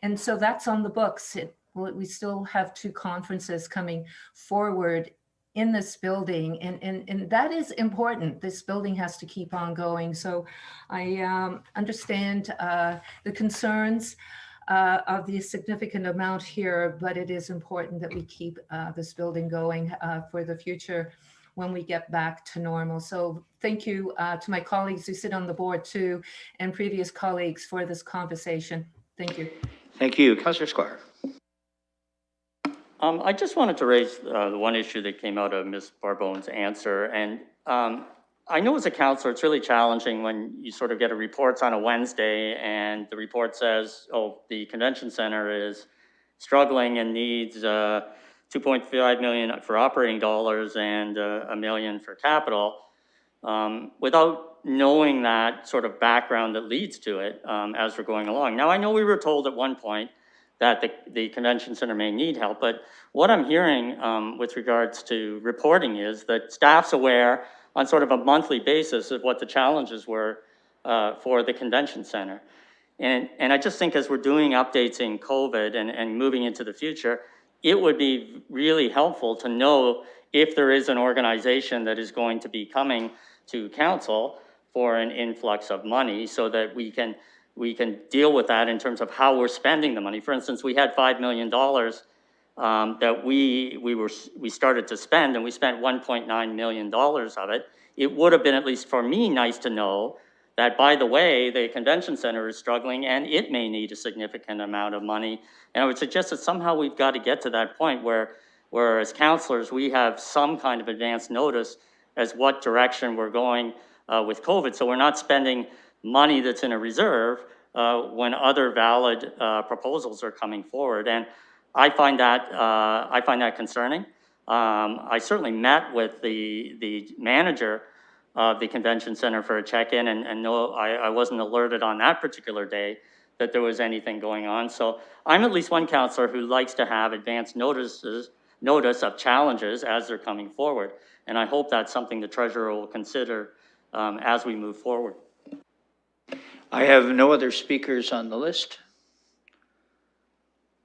[SPEAKER 2] And so that's on the books. We still have 2 conferences coming forward in this building, and that is important. This building has to keep on going. So I understand the concerns of the significant amount here, but it is important that we keep this building going for the future when we get back to normal. So thank you to my colleagues who sit on the board too, and previous colleagues for this conversation. Thank you.
[SPEAKER 1] Thank you. Councillor Squire.
[SPEAKER 11] I just wanted to raise the one issue that came out of Ms. Barbone's answer. And I know as a councillor, it's really challenging when you sort of get a report on a Wednesday and the report says, oh, the convention center is struggling and needs 2.5 million for operating dollars and $1 million for capital, without knowing that sort of background that leads to it as we're going along. Now, I know we were told at one point that the convention center may need help, but what I'm hearing with regards to reporting is that staff's aware on sort of a monthly basis of what the challenges were for the convention center. And I just think as we're doing updates in COVID and moving into the future, it would be really helpful to know if there is an organization that is going to be coming to council for an influx of money so that we can deal with that in terms of how we're spending the money. For instance, we had $5 million that we started to spend, and we spent $1.9 million of it. It would have been, at least for me, nice to know that, by the way, the convention center is struggling and it may need a significant amount of money. And I would suggest that somehow we've got to get to that point where as councillors, we have some kind of advance notice as what direction we're going with COVID. So we're not spending money that's in a reserve when other valid proposals are coming forward. And I find that concerning. I certainly met with the manager of the convention center for a check-in, and no, I wasn't alerted on that particular day that there was anything going on. So I'm at least one councillor who likes to have advance notice of challenges as they're coming forward. And I hope that's something the treasurer will consider as we move forward.
[SPEAKER 1] I have no other speakers on the list.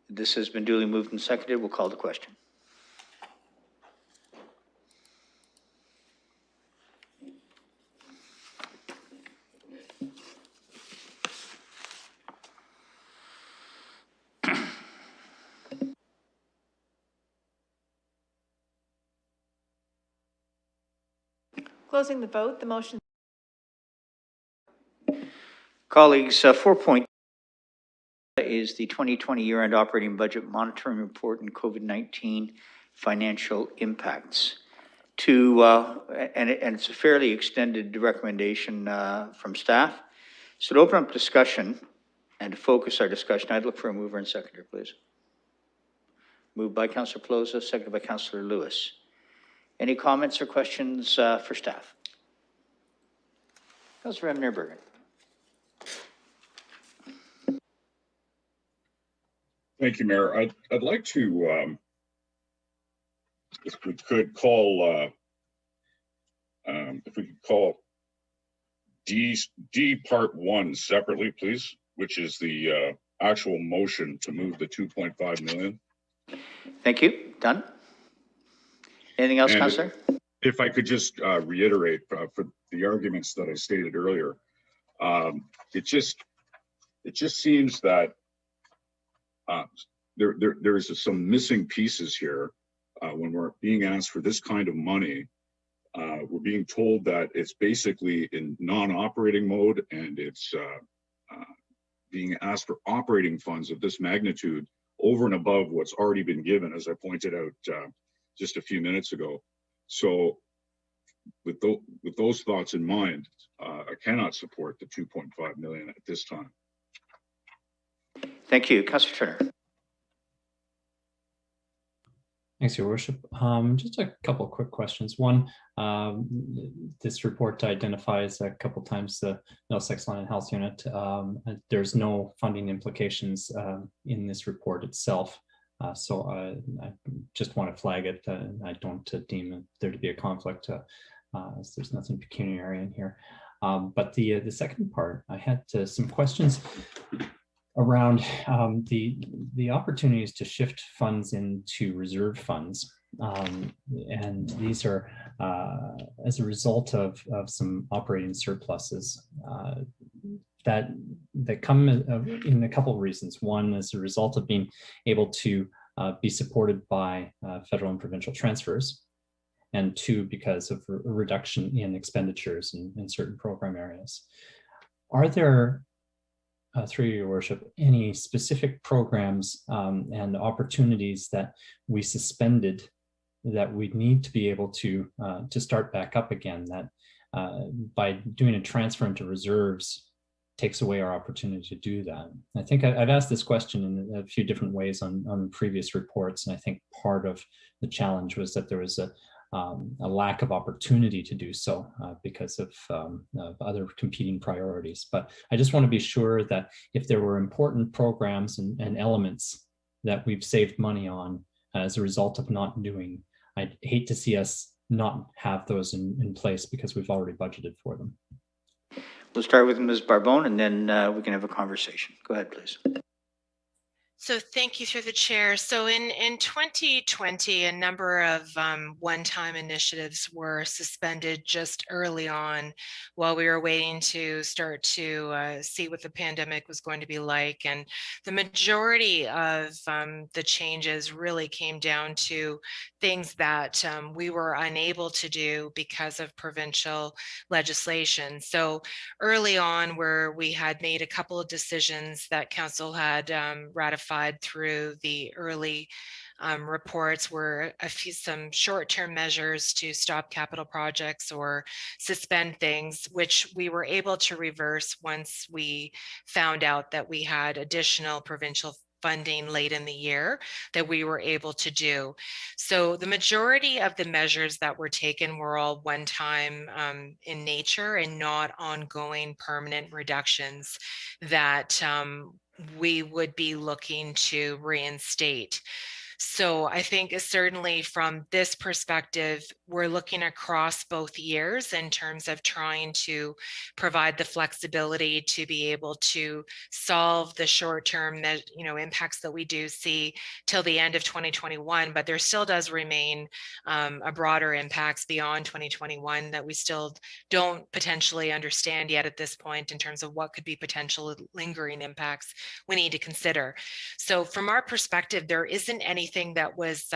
[SPEAKER 1] This has been duly moved and seconded. We'll call the question.
[SPEAKER 8] Closing the vote, the motion.
[SPEAKER 1] Colleagues, 4.2 is the 2020 year-end operating budget monitoring report and COVID-19 financial impacts. And it's a fairly extended recommendation from staff. So to open up discussion and to focus our discussion, I'd look for a mover and seconder, please. Moved by Councillor Pelosa, seconded by Councillor Lewis. Any comments or questions for staff? Councillor Emner-Bergen.
[SPEAKER 12] Thank you, Mayor. I'd like to, if we could call D part 1 separately, please, which is the actual motion to move the 2.5 million.
[SPEAKER 1] Thank you. Done. Anything else, Councillor?
[SPEAKER 12] If I could just reiterate for the arguments that I stated earlier, it just seems that there's some missing pieces here. When we're being asked for this kind of money, we're being told that it's basically in non-operating mode, and it's being asked for operating funds of this magnitude over and above what's already been given, as I pointed out just a few minutes ago. So with those thoughts in mind, I cannot support the 2.5 million at this time.
[SPEAKER 1] Thank you. Councillor Turner.
[SPEAKER 6] Thanks, Your Worship. Just a couple of quick questions. One, this report identifies a couple times the Middlesex Land and Health Unit. There's no funding implications in this report itself. So I just want to flag it. I don't deem there to be a conflict as there's nothing pecuniary in here. But the second part, I had some questions around the opportunities to shift funds into reserve funds. And these are as a result of some operating surpluses that come in a couple of reasons. One, as a result of being able to be supported by federal and provincial transfers. And two, because of a reduction in expenditures in certain program areas. Are there, through Your Worship, any specific programs and opportunities that we suspended that we need to be able to start back up again, that by doing a transfer into reserves takes away our opportunity to do that? I think I've asked this question in a few different ways on previous reports, and I think part of the challenge was that there was a lack of opportunity to do so because of other competing priorities. But I just want to be sure that if there were important programs and elements that we've saved money on as a result of not doing, I'd hate to see us not have those in place because we've already budgeted for them.
[SPEAKER 1] We'll start with Ms. Barbone, and then we can have a conversation. Go ahead, please.
[SPEAKER 9] So thank you through the chair. So in 2020, a number of one-time initiatives were suspended just early on while we were waiting to start to see what the pandemic was going to be like. And the majority of the changes really came down to things that we were unable to do because of provincial legislation. So early on, where we had made a couple of decisions that council had ratified through the early reports, were some short-term measures to stop capital projects or suspend things, which we were able to reverse once we found out that we had additional provincial funding late in the year that we were able to do. So the majority of the measures that were taken were all one-time in nature and not ongoing permanent reductions that we would be looking to reinstate. So I think certainly from this perspective, we're looking across both years in terms of trying to provide the flexibility to be able to solve the short-term, impacts that we do see till the end of 2021, but there still does remain a broader impacts beyond 2021 that we still don't potentially understand yet at this point in terms of what could be potential lingering impacts we need to consider. So from our perspective, there isn't anything that was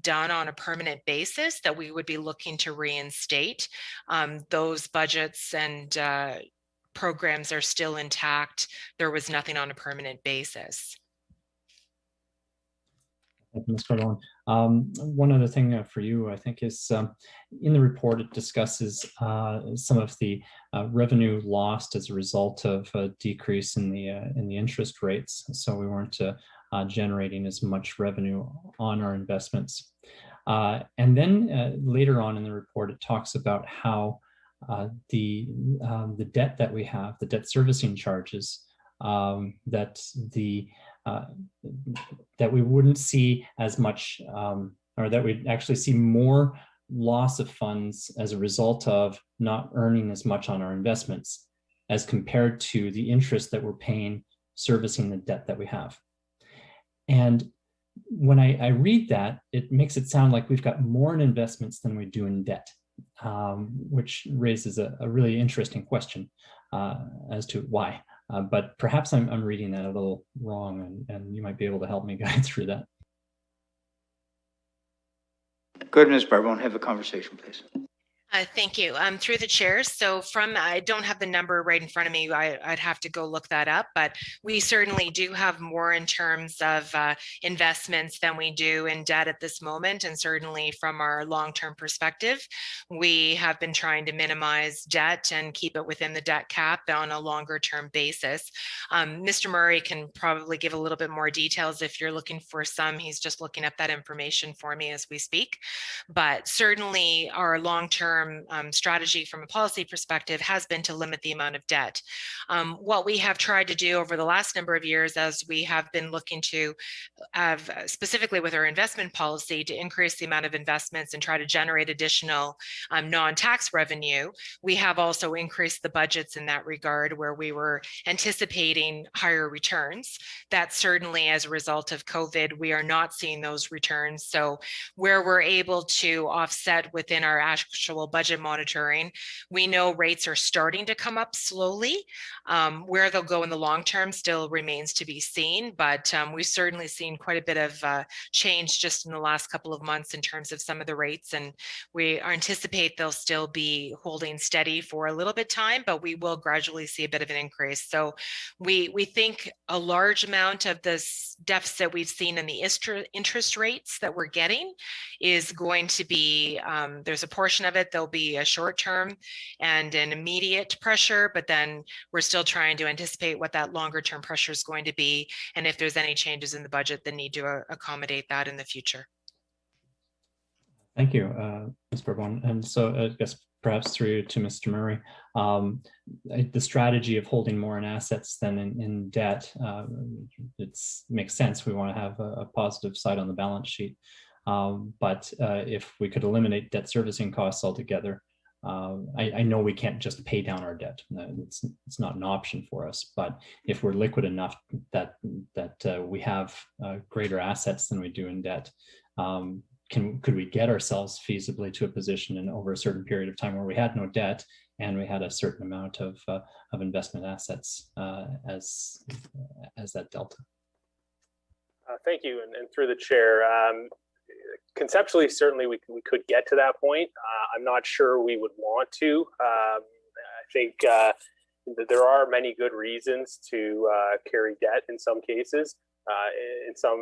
[SPEAKER 9] done on a permanent basis that we would be looking to reinstate. Those budgets and programs are still intact. There was nothing on a permanent basis.
[SPEAKER 6] Thank you, Ms. Cardone. One other thing for you, I think, is in the report, it discusses some of the revenue lost as a result of a decrease in the interest rates. So we weren't generating as much revenue on our investments. And then later on in the report, it talks about how the debt that we have, the debt servicing charges, that we wouldn't see as much, or that we'd actually see more loss of funds as a result of not earning as much on our investments as compared to the interest that we're paying servicing the debt that we have. And when I read that, it makes it sound like we've got more in investments than we do in debt, which raises a really interesting question as to why. But perhaps I'm reading that a little wrong, and you might be able to help me guide through that.
[SPEAKER 1] Go ahead, Ms. Barbone, have a conversation, please.
[SPEAKER 9] Thank you. Through the chair. So I don't have the number right in front of me. I'd have to go look that up, but we certainly do have more in terms of investments than we do in debt at this moment. And certainly from our long-term perspective, we have been trying to minimize debt and keep it within the debt cap on a longer term basis. Mr. Murray can probably give a little bit more details if you're looking for some. He's just looking up that information for me as we speak. But certainly our long-term strategy from a policy perspective has been to limit the amount of debt. What we have tried to do over the last number of years, as we have been looking to have specifically with our investment policy to increase the amount of investments and try to generate additional non-tax revenue, we have also increased the budgets in that regard where we were anticipating higher returns. That certainly as a result of COVID, we are not seeing those returns. So where we're able to offset within our actual budget monitoring, we know rates are starting to come up slowly. Where they'll go in the long term still remains to be seen, but we've certainly seen quite a bit of change just in the last couple of months in terms of some of the rates, and we anticipate they'll still be holding steady for a little bit time, but we will gradually see a bit of an increase. So we think a large amount of this deficit we've seen in the interest rates that we're getting is going to be, there's a portion of it, there'll be a short term and an immediate pressure, but then we're still trying to anticipate what that longer term pressure is going to be, and if there's any changes in the budget that need to accommodate that in the future.
[SPEAKER 6] Thank you, Ms. Bourbon. And so I guess perhaps through to Mr. Murray, the strategy of holding more in assets than in debt, it makes sense. We want to have a positive side on the balance sheet. But if we could eliminate debt servicing costs altogether, I know we can't just pay down our debt. It's not an option for us. But if we're liquid enough that we have greater assets than we do in debt, could we get ourselves feasibly to a position in over a certain period of time where we had no debt and we had a certain amount of investment assets as that delta?
[SPEAKER 13] Thank you, and through the chair. Conceptually, certainly we could get to that point. I'm not sure we would want to. I think that there are many good reasons to carry debt in some cases.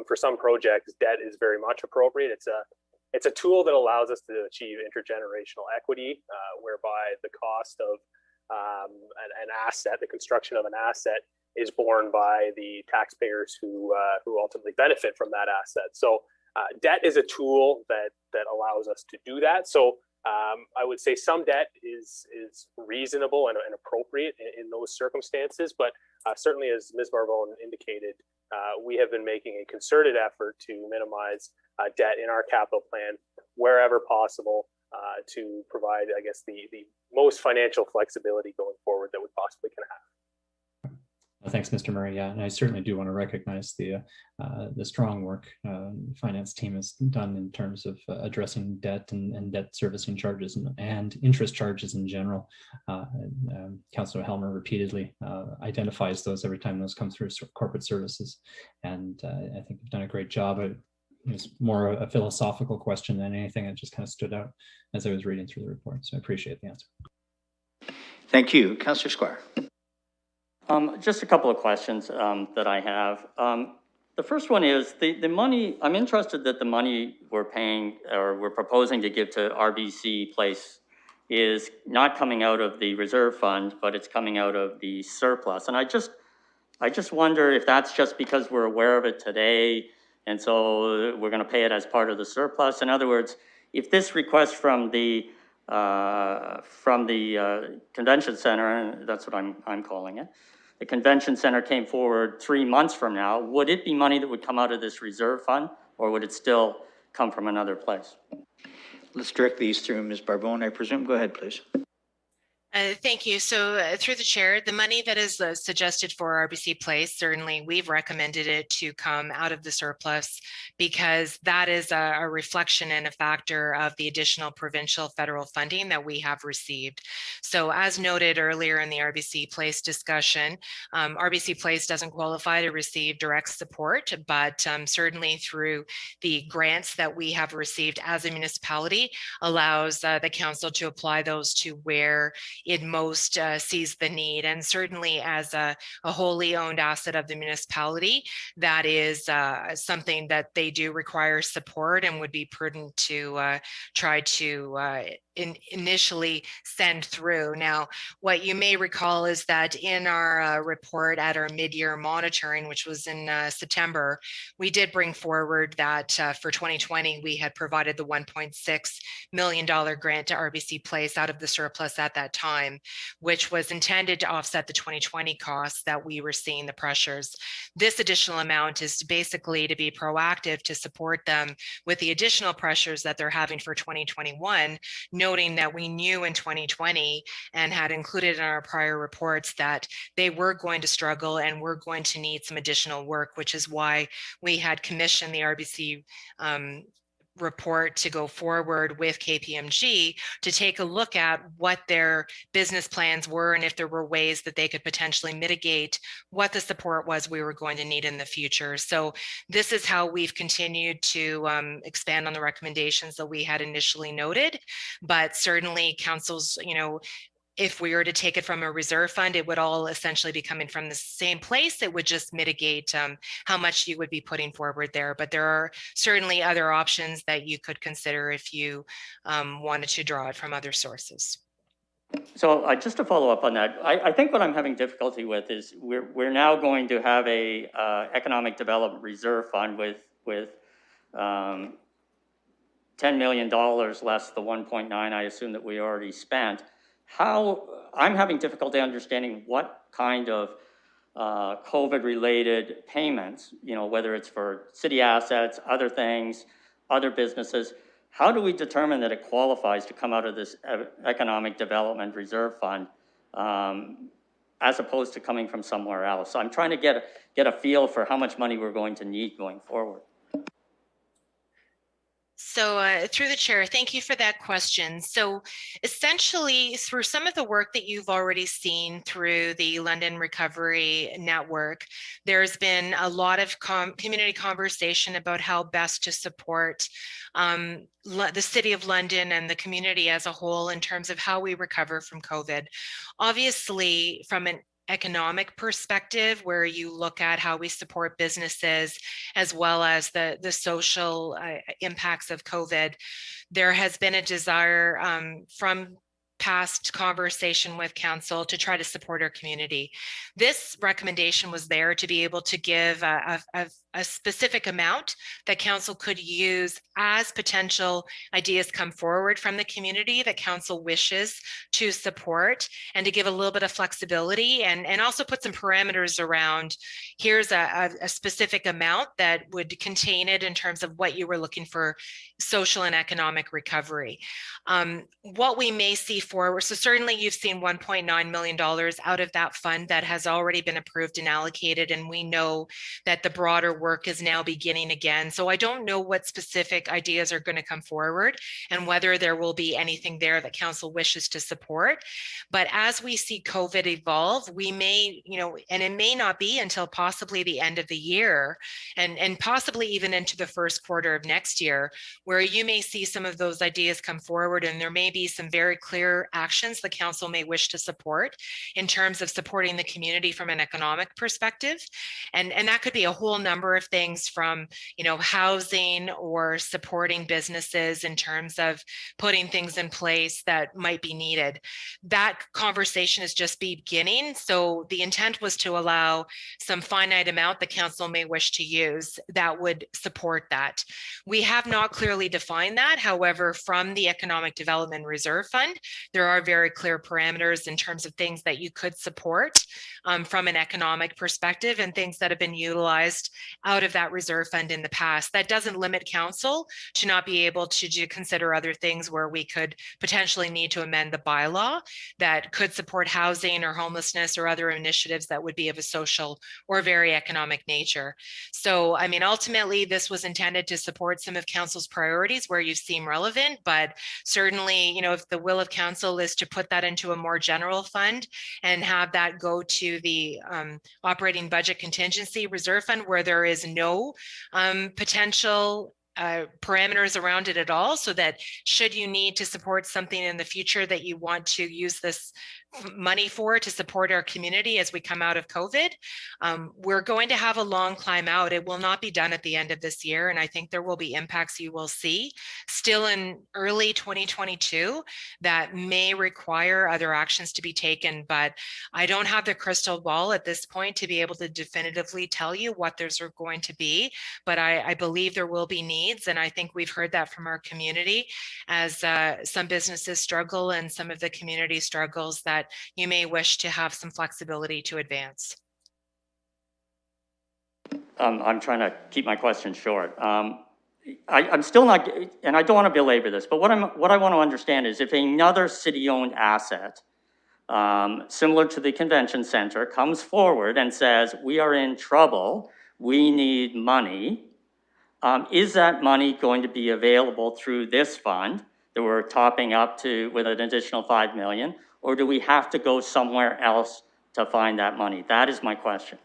[SPEAKER 13] For some projects, debt is very much appropriate. It's a tool that allows us to achieve intergenerational equity, whereby the cost of an asset, the construction of an asset, is borne by the taxpayers who ultimately benefit from that asset. So debt is a tool that allows us to do that. So I would say some debt is reasonable and appropriate in those circumstances, but certainly as Ms. Barbone indicated, we have been making a concerted effort to minimize debt in our capital plan wherever possible to provide, I guess, the most financial flexibility going forward that we possibly can have.
[SPEAKER 6] Thanks, Mr. Murray. Yeah, and I certainly do want to recognize the strong work the finance team has done in terms of addressing debt and debt servicing charges and interest charges in general. Councillor Helmer repeatedly identifies those every time those come through corporate services, and I think you've done a great job. It's more a philosophical question than anything. It just kind of stood out as I was reading through the report, so I appreciate the answer.
[SPEAKER 1] Thank you, Councillor Squire.
[SPEAKER 11] Just a couple of questions that I have. The first one is the money. I'm interested that the money we're paying or we're proposing to give to RBC Place is not coming out of the reserve fund, but it's coming out of the surplus. And I just wonder if that's just because we're aware of it today, and so we're going to pay it as part of the surplus. In other words, if this request from the convention center, and that's what I'm calling it, the convention center came forward 3 months from now, would it be money that would come out of this reserve fund, or would it still come from another place?
[SPEAKER 1] Let's direct these through Ms. Barbone, I presume. Go ahead, please.
[SPEAKER 9] Thank you. So through the chair, the money that is suggested for RBC Place, certainly we've recommended it to come out of the surplus because that is a reflection and a factor of the additional provincial federal funding that we have received. So as noted earlier in the RBC Place discussion, RBC Place doesn't qualify to receive direct support, but certainly through the grants that we have received as a municipality allows the council to apply those to where it most sees the need. And certainly as a wholly owned asset of the municipality, that is something that they do require support and would be prudent to try to initially send through. Now, what you may recall is that in our report at our mid-year monitoring, which was in September, we did bring forward that for 2020, we had provided the $1.6 million grant to RBC Place out of the surplus at that time, which was intended to offset the 2020 costs that we were seeing the pressures. This additional amount is basically to be proactive to support them with the additional pressures that they're having for 2021, noting that we knew in 2020 and had included in our prior reports that they were going to struggle and were going to need some additional work, which is why we had commissioned the RBC report to go forward with KPMG to take a look at what their business plans were and if there were ways that they could potentially mitigate what the support was we were going to need in the future. So this is how we've continued to expand on the recommendations that we had initially noted, but certainly council's, if we were to take it from a reserve fund, it would all essentially be coming from the same place. It would just mitigate how much you would be putting forward there. But there are certainly other options that you could consider if you wanted to draw it from other sources.
[SPEAKER 11] So just to follow up on that, I think what I'm having difficulty with is we're now going to have a economic development reserve fund with $10 million less the 1.9 I assume that we already spent. I'm having difficulty understanding what kind of COVID-related payments, whether it's for city assets, other things, other businesses, how do we determine that it qualifies to come out of this economic development reserve fund as opposed to coming from somewhere else? So I'm trying to get a feel for how much money we're going to need going forward.
[SPEAKER 9] So through the chair, thank you for that question. So essentially, through some of the work that you've already seen through the London Recovery Network, there's been a lot of community conversation about how best to support the City of London and the community as a whole in terms of how we recover from COVID. Obviously, from an economic perspective, where you look at how we support businesses as well as the social impacts of COVID, there has been a desire from past conversation with council to try to support our community. This recommendation was there to be able to give a specific amount that council could use as potential ideas come forward from the community that council wishes to support, and to give a little bit of flexibility and also put some parameters around, here's a specific amount that would contain it in terms of what you were looking for social and economic recovery. What we may see forward, so certainly you've seen $1.9 million out of that fund that has already been approved and allocated, and we know that the broader work is now beginning again. So I don't know what specific ideas are going to come forward and whether there will be anything there that council wishes to support. But as we see COVID evolve, we may, and it may not be until possibly the end of the year and possibly even into the first quarter of next year, where you may see some of those ideas come forward, and there may be some very clear actions the council may wish to support in terms of supporting the community from an economic perspective. And that could be a whole number of things from, housing or supporting businesses in terms of putting things in place that might be needed. That conversation is just beginning. So the intent was to allow some finite amount the council may wish to use that would support that. We have not clearly defined that. However, from the Economic Development Reserve Fund, there are very clear parameters in terms of things that you could support from an economic perspective and things that have been utilized out of that reserve fund in the past. That doesn't limit council to not be able to consider other things where we could potentially need to amend the bylaw that could support housing or homelessness or other initiatives that would be of a social or very economic nature. So, I mean, ultimately, this was intended to support some of council's priorities where you seem relevant, but certainly, you know, if the will of council is to put that into a more general fund and have that go to the operating budget contingency reserve fund where there is no potential parameters around it at all, so that should you need to support something in the future that you want to use this money for to support our community as we come out of COVID, we're going to have a long climb out. It will not be done at the end of this year. And I think there will be impacts you will see still in early 2022 that may require other actions to be taken. But I don't have the crystal ball at this point to be able to definitively tell you what those are going to be. But I believe there will be needs. And I think we've heard that from our community as some businesses struggle and some of the community struggles, that you may wish to have some flexibility to advance.
[SPEAKER 11] I'm trying to keep my question short. I'm still not, and I don't want to belabor this, but what I want to understand is if another city-owned asset, similar to the convention center, comes forward and says, we are in trouble, we need money, is that money going to be available through this fund that we're topping up to with an additional 5 million, or do we have to go somewhere else to find that money? That is my question.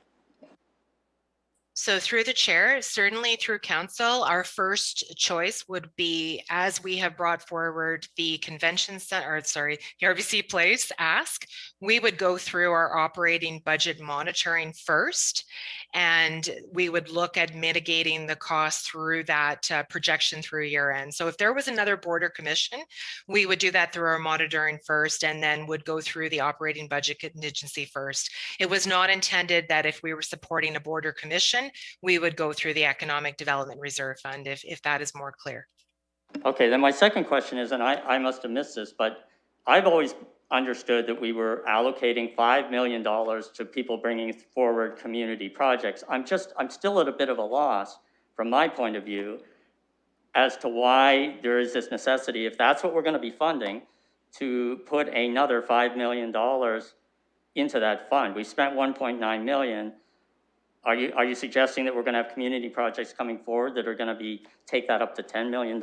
[SPEAKER 9] So through the chair, certainly through council, our first choice would be, as we have brought forward the convention center, or sorry, the RBC Place ask, we would go through our operating budget monitoring first, and we would look at mitigating the cost through that projection through year end. So if there was another border commission, we would do that through our monitoring first, and then would go through the operating budget contingency first. It was not intended that if we were supporting a border commission, we would go through the Economic Development Reserve Fund, if that is more clear.
[SPEAKER 11] Okay, then my second question is, and I must have missed this, but I've always understood that we were allocating $5 million to people bringing forward community projects. I'm still at a bit of a loss from my point of view as to why there is this necessity, if that's what we're going to be funding, to put another $5 million into that fund. We spent 1.9 million. Are you suggesting that we're going to have community projects coming forward that are going to take that up to $10 million?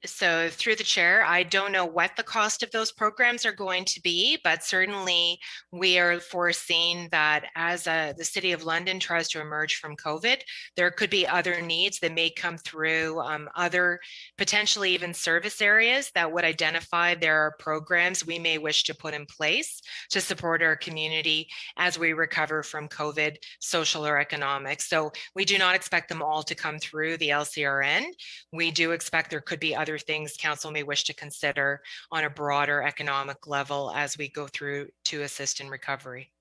[SPEAKER 9] So through the chair, I don't know what the cost of those programs are going to be, but certainly we are foreseeing that as the City of London tries to emerge from COVID, there could be other needs that may come through other potentially even service areas that would identify there are programs we may wish to put in place to support our community as we recover from COVID, social or economic. So we do not expect them all to come through the LCRN. We do expect there could be other things council may wish to consider on a broader economic level as we go through to assist in recovery.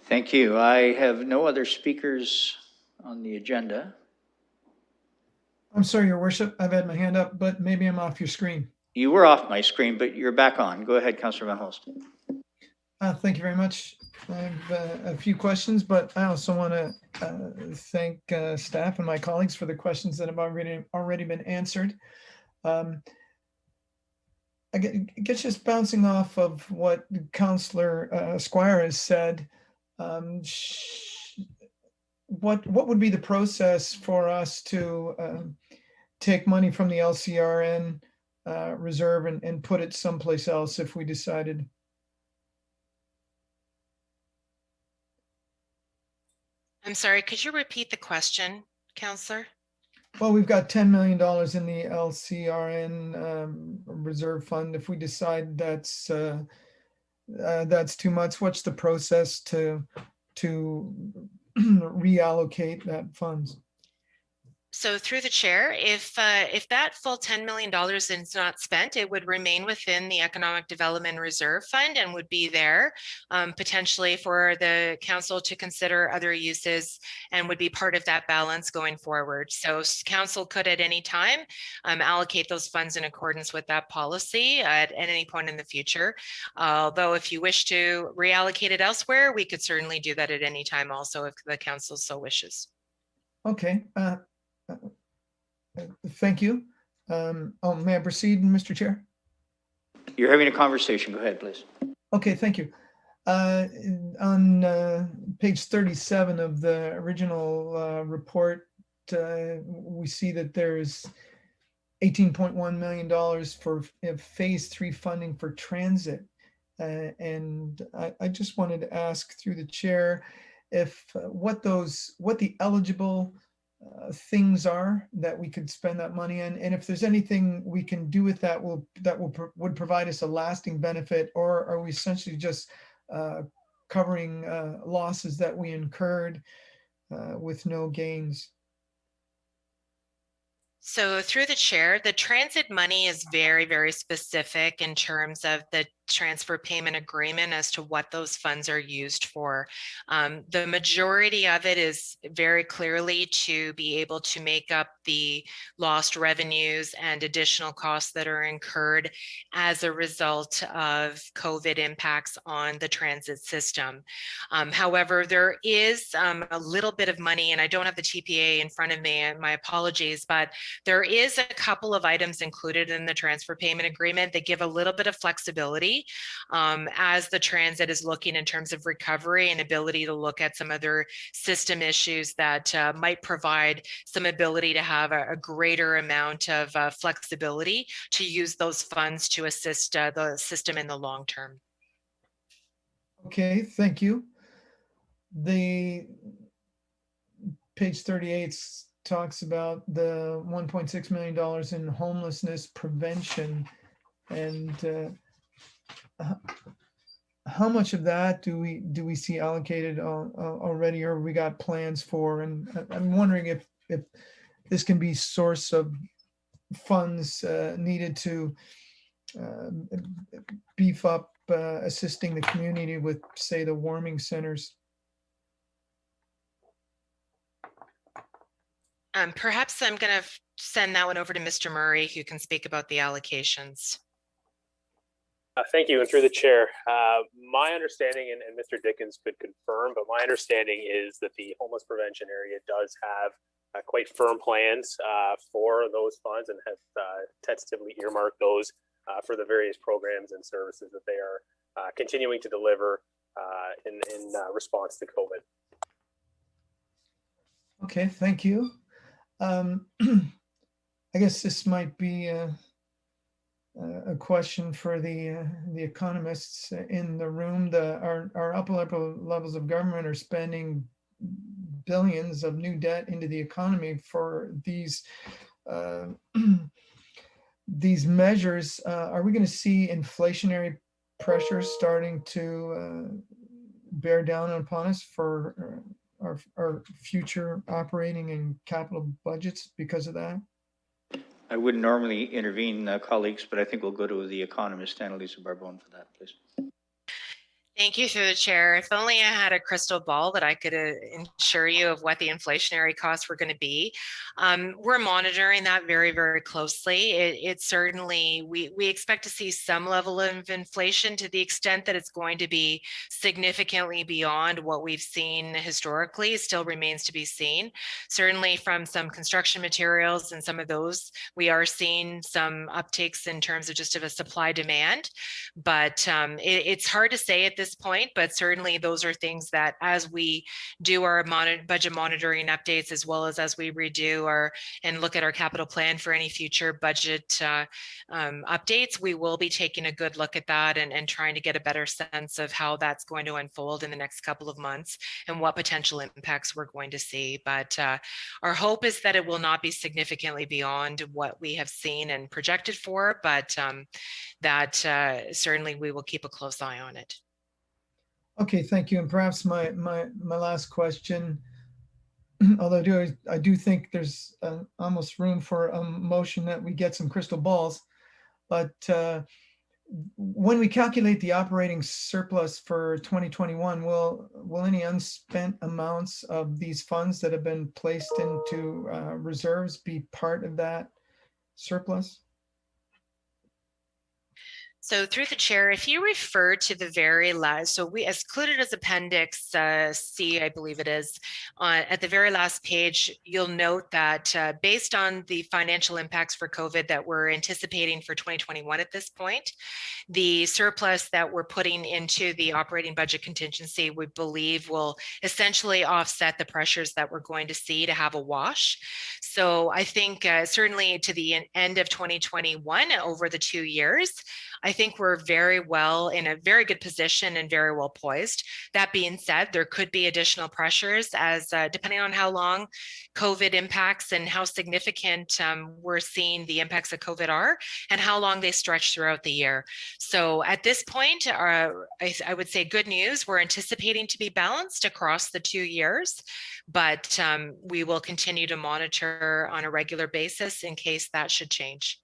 [SPEAKER 1] Thank you. I have no other speakers on the agenda.
[SPEAKER 7] I'm sorry, Your Worship, I've had my hand up, but maybe I'm off your screen.
[SPEAKER 1] You were off my screen, but you're back on. Go ahead, Councillor Van Holst.
[SPEAKER 7] Thank you very much. I have a few questions, but I also want to thank staff and my colleagues for the questions that have already been answered. I guess just bouncing off of what Councillor Squire has said, what would be the process for us to take money from the LCRN reserve and put it someplace else if we decided?
[SPEAKER 9] I'm sorry, could you repeat the question, Councillor?
[SPEAKER 7] Well, we've got $10 million in the LCRN reserve fund. If we decide that's too much, what's the process to reallocate that funds?
[SPEAKER 9] So through the chair, if that full $10 million is not spent, it would remain within the Economic Development Reserve Fund and would be there potentially for the council to consider other uses and would be part of that balance going forward. So council could at any time allocate those funds in accordance with that policy at any point in the future. Although if you wish to reallocate it elsewhere, we could certainly do that at any time also if the council so wishes.
[SPEAKER 7] Okay. Thank you. Oh, may I proceed, Mr. Chair?
[SPEAKER 1] You're having a conversation. Go ahead, please.
[SPEAKER 7] Okay, thank you. On page 37 of the original report, we see that there's $18.1 million for phase 3 funding for transit. And I just wanted to ask through the chair if what the eligible things are that we could spend that money on, and if there's anything we can do with that would provide us a lasting benefit, or are we essentially just covering losses that we incurred with no gains?
[SPEAKER 9] So through the chair, the transit money is very, very specific in terms of the transfer payment agreement as to what those funds are used for. The majority of it is very clearly to be able to make up the lost revenues and additional costs that are incurred as a result of COVID impacts on the transit system. However, there is a little bit of money, and I don't have the TPA in front of me, and my apologies, but there is a couple of items included in the transfer payment agreement that give a little bit of flexibility as the transit is looking in terms of recovery and ability to look at some other system issues that might provide some ability to have a greater amount of flexibility to use those funds to assist the system in the long term.
[SPEAKER 7] Okay, thank you. The page 38 talks about the $1.6 million in homelessness prevention, and how much of that do we see allocated already, or we got plans for? And I'm wondering if this can be source of funds needed to beef up assisting the community with, say, the warming centers.
[SPEAKER 9] Perhaps I'm going to send that one over to Mr. Murray, who can speak about the allocations.
[SPEAKER 13] Thank you, and through the chair, my understanding, and Mr. Dickens could confirm, but my understanding is that the homeless prevention area does have quite firm plans for those funds and has tentatively earmarked those for the various programs and services that they are continuing to deliver in response to COVID.
[SPEAKER 7] Okay, thank you. I guess this might be a question for the economists in the room. Our upper levels of government are spending billions of new debt into the economy for these these measures. Are we going to see inflationary pressures starting to bear down upon us for our future operating and capital budgets because of that?
[SPEAKER 1] I wouldn't normally intervene, colleagues, but I think we'll go to the economist, Annalisa Barbone, for that, please.
[SPEAKER 9] Thank you through the chair. If only I had a crystal ball that I could ensure you of what the inflationary costs were going to be. We're monitoring that very, very closely. It certainly, we expect to see some level of inflation to the extent that it's going to be significantly beyond what we've seen historically. It still remains to be seen. Certainly from some construction materials and some of those, we are seeing some uptakes in terms of just of a supply demand, but it's hard to say at this point, but certainly those are things that as we do our budget monitoring updates, as well as we redo and look at our capital plan for any future budget updates, we will be taking a good look at that and trying to get a better sense of how that's going to unfold in the next couple of months and what potential impacts we're going to see. But our hope is that it will not be significantly beyond what we have seen and projected for, but that certainly we will keep a close eye on it.
[SPEAKER 7] Okay, thank you. And perhaps my last question, although I do think there's almost room for a motion that we get some crystal balls. But when we calculate the operating surplus for 2021, will any unspent amounts of these funds that have been placed into reserves be part of that surplus?
[SPEAKER 9] So through the chair, if you refer to the very last, so we included as Appendix C, I believe it is, at the very last page, you'll note that based on the financial impacts for COVID that we're anticipating for 2021 at this point, the surplus that we're putting into the operating budget contingency, we believe will essentially offset the pressures that we're going to see to have a wash. So I think certainly to the end of 2021, over the 2 years, I think we're very well in a very good position and very well poised. That being said, there could be additional pressures as depending on how long COVID impacts and how significant we're seeing the impacts of COVID are and how long they stretch throughout the year. So at this point, I would say good news. We're anticipating to be balanced across the 2 years, but we will continue to monitor on a regular basis in case that should change.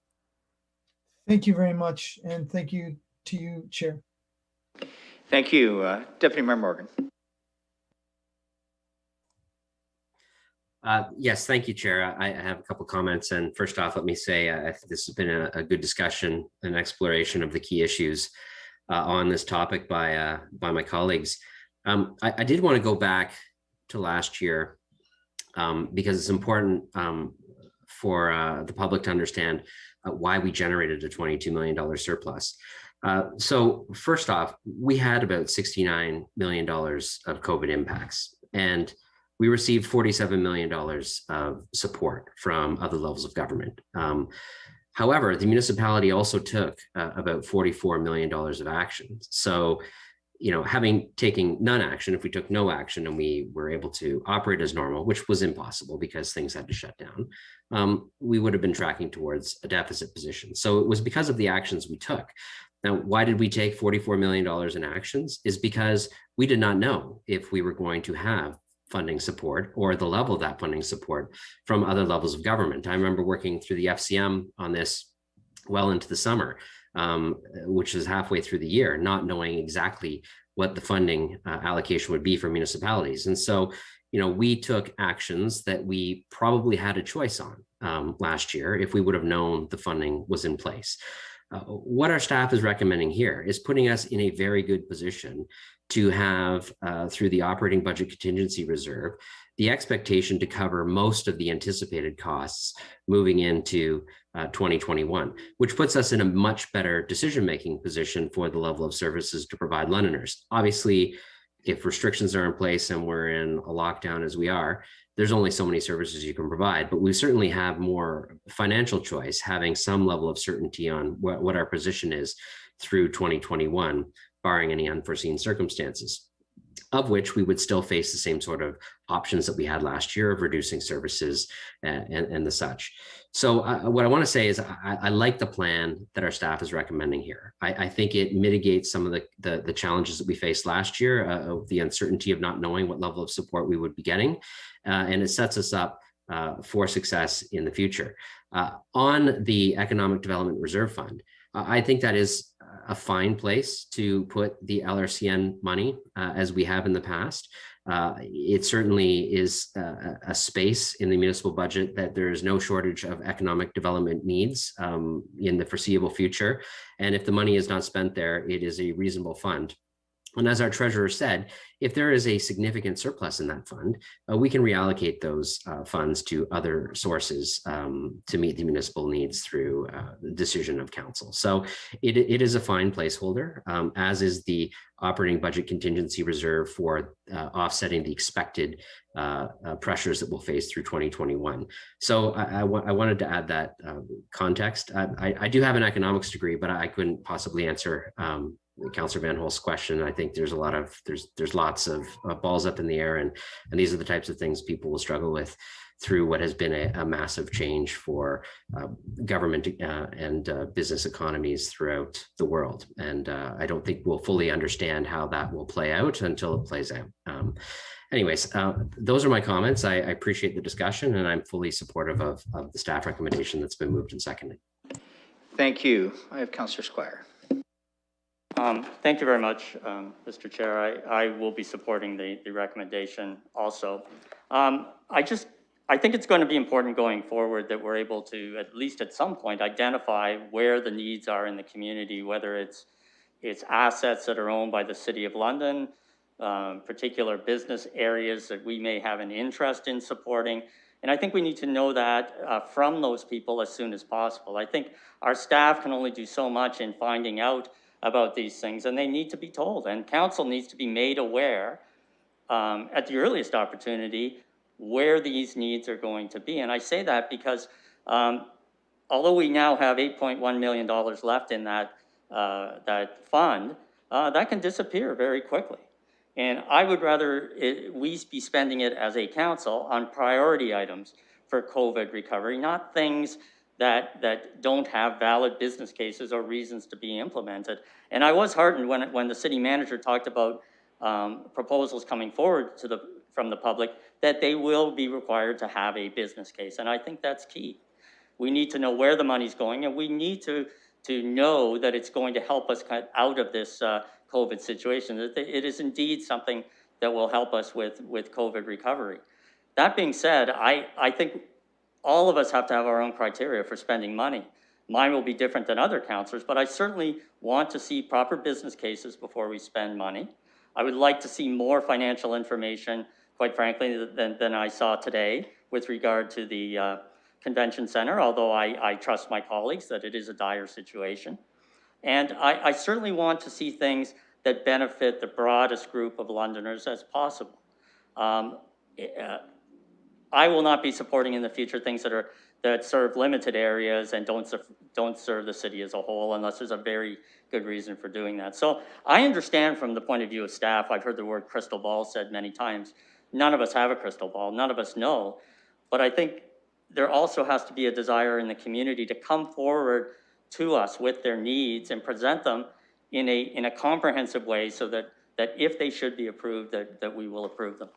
[SPEAKER 7] Thank you very much, and thank you to you, Chair.
[SPEAKER 1] Thank you. Deputy Mayor Morgan.
[SPEAKER 14] Yes, thank you, Chair. I have a couple comments. And first off, let me say I think this has been a good discussion and exploration of the key issues on this topic by my colleagues. I did want to go back to last year because it's important for the public to understand why we generated a $22 million surplus. So first off, we had about $69 million of COVID impacts, and we received $47 million of support from other levels of government. However, the municipality also took about $44 million of action. So, you know, having taken none action, if we took no action and we were able to operate as normal, which was impossible because things had to shut down, we would have been tracking towards a deficit position. So it was because of the actions we took. Now, why did we take $44 million in actions? Is because we did not know if we were going to have funding support or the level of that funding support from other levels of government. I remember working through the FCM on this well into the summer, which is halfway through the year, not knowing exactly what the funding allocation would be for municipalities. And so, you know, we took actions that we probably had a choice on last year if we would have known the funding was in place. What our staff is recommending here is putting us in a very good position to have, through the operating budget contingency reserve, the expectation to cover most of the anticipated costs moving into 2021, which puts us in a much better decision-making position for the level of services to provide Londoners. Obviously, if restrictions are in place and we're in a lockdown as we are, there's only so many services you can provide, but we certainly have more financial choice, having some level of certainty on what our position is through 2021, barring any unforeseen circumstances, of which we would still face the same sort of options that we had last year of reducing services and the such. So what I want to say is I like the plan that our staff is recommending here. I think it mitigates some of the challenges that we faced last year, of the uncertainty of not knowing what level of support we would be getting, and it sets us up for success in the future. On the Economic Development Reserve Fund, I think that is a fine place to put the LRCN money, as we have in the past. It certainly is a space in the municipal budget that there is no shortage of economic development needs in the foreseeable future. And if the money is not spent there, it is a reasonable fund. And as our treasurer said, if there is a significant surplus in that fund, we can reallocate those funds to other sources to meet the municipal needs through the decision of council. So it is a fine placeholder, as is the operating budget contingency reserve for offsetting the expected pressures that we'll face through 2021. So I wanted to add that context. I do have an economics degree, but I couldn't possibly answer Councillor Van Holst's question. I think there's there's lots of balls up in the air, and these are the types of things people will struggle with through what has been a massive change for government and business economies throughout the world. And I don't think we'll fully understand how that will play out until it plays out. Anyways, those are my comments. I appreciate the discussion, and I'm fully supportive of the staff recommendation that's been moved and seconded.
[SPEAKER 1] Thank you. I have Councillor Squire.
[SPEAKER 11] Thank you very much, Mr. Chair. I will be supporting the recommendation also. I think it's going to be important going forward that we're able to, at least at some point, identify where the needs are in the community, whether it's assets that are owned by the City of London, particular business areas that we may have an interest in supporting. And I think we need to know that from those people as soon as possible. I think our staff can only do so much in finding out about these things, and they need to be told, and council needs to be made aware at the earliest opportunity where these needs are going to be. And I say that because although we now have $8.1 million left in that fund, that can disappear very quickly. And I would rather we be spending it as a council on priority items for COVID recovery, not things that don't have valid business cases or reasons to be implemented. And I was heartened when the city manager talked about proposals coming forward from the public that they will be required to have a business case. And I think that's key. We need to know where the money's going, and we need to know that it's going to help us cut out of this COVID situation, that it is indeed something that will help us with COVID recovery. That being said, I think all of us have to have our own criteria for spending money. Mine will be different than other councillors, but I certainly want to see proper business cases before we spend money. I would like to see more financial information, quite frankly, than I saw today with regard to the convention center, although I trust my colleagues that it is a dire situation. And I certainly want to see things that benefit the broadest group of Londoners as possible. I will not be supporting in the future things that serve limited areas and don't serve the city as a whole unless there's a very good reason for doing that. So I understand from the point of view of staff, I've heard the word crystal ball said many times. None of us have a crystal ball, none of us know, but I think there also has to be a desire in the community to come forward to us with their needs and present them in a comprehensive way so that if they should be approved, that we will approve them.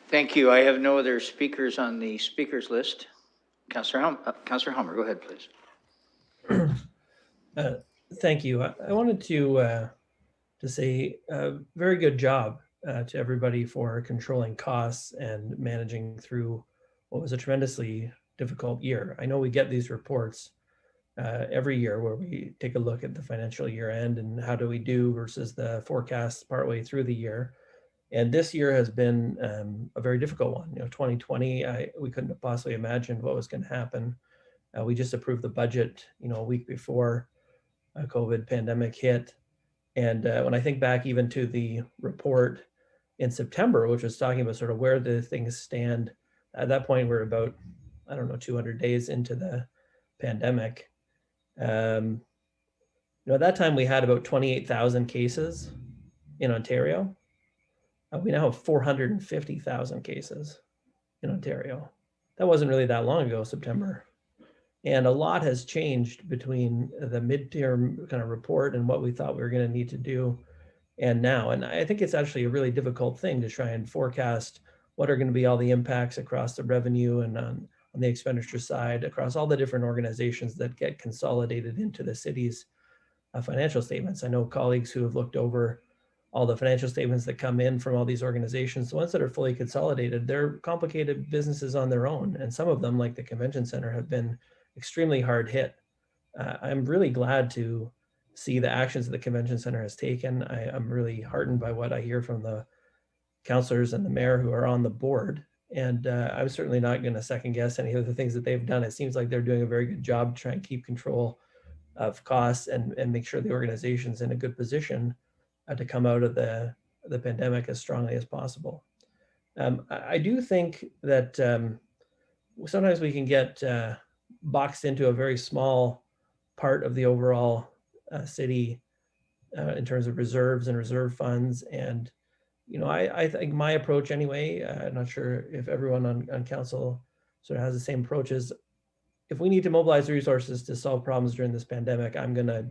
[SPEAKER 1] Thank you. I have no other speakers on the speakers list. Councillor Hummer, go ahead, please.
[SPEAKER 15] Thank you. I wanted to say a very good job to everybody for controlling costs and managing through what was a tremendously difficult year. I know we get these reports every year where we take a look at the financial year end and how do we do versus the forecasts partway through the year. And this year has been a very difficult one. 2020, we couldn't have possibly imagined what was going to happen. We just approved the budget, a week before COVID pandemic hit. And when I think back even to the report in September, which was talking about sort of where the things stand, at that point we're about, 200 days into the pandemic. At that time we had about 28,000 cases in Ontario. We now have 450,000 cases in Ontario. That wasn't really that long ago, September. And a lot has changed between the midterm kind of report and what we thought we were going to need to do and now. And I think it's actually a really difficult thing to try and forecast what are going to be all the impacts across the revenue and on the expenditure side, across all the different organizations that get consolidated into the city's financial statements. I know colleagues who have looked over all the financial statements that come in from all these organizations. The ones that are fully consolidated, they're complicated businesses on their own. And some of them, like the convention center, have been extremely hard hit. I'm really glad to see the actions that the convention center has taken. I'm really heartened by what I hear from the councillors and the mayor who are on the board. And I'm certainly not going to second guess any of the things that they've done. It seems like they're doing a very good job to try and keep control of costs and make sure the organization's in a good position to come out of the pandemic as strongly as possible. I do think that sometimes we can get boxed into a very small part of the overall city in terms of reserves and reserve funds. And I think my approach anyway, I'm not sure if everyone on council sort of has the same approach, is if we need to mobilize resources to solve problems during this pandemic, I'm gonna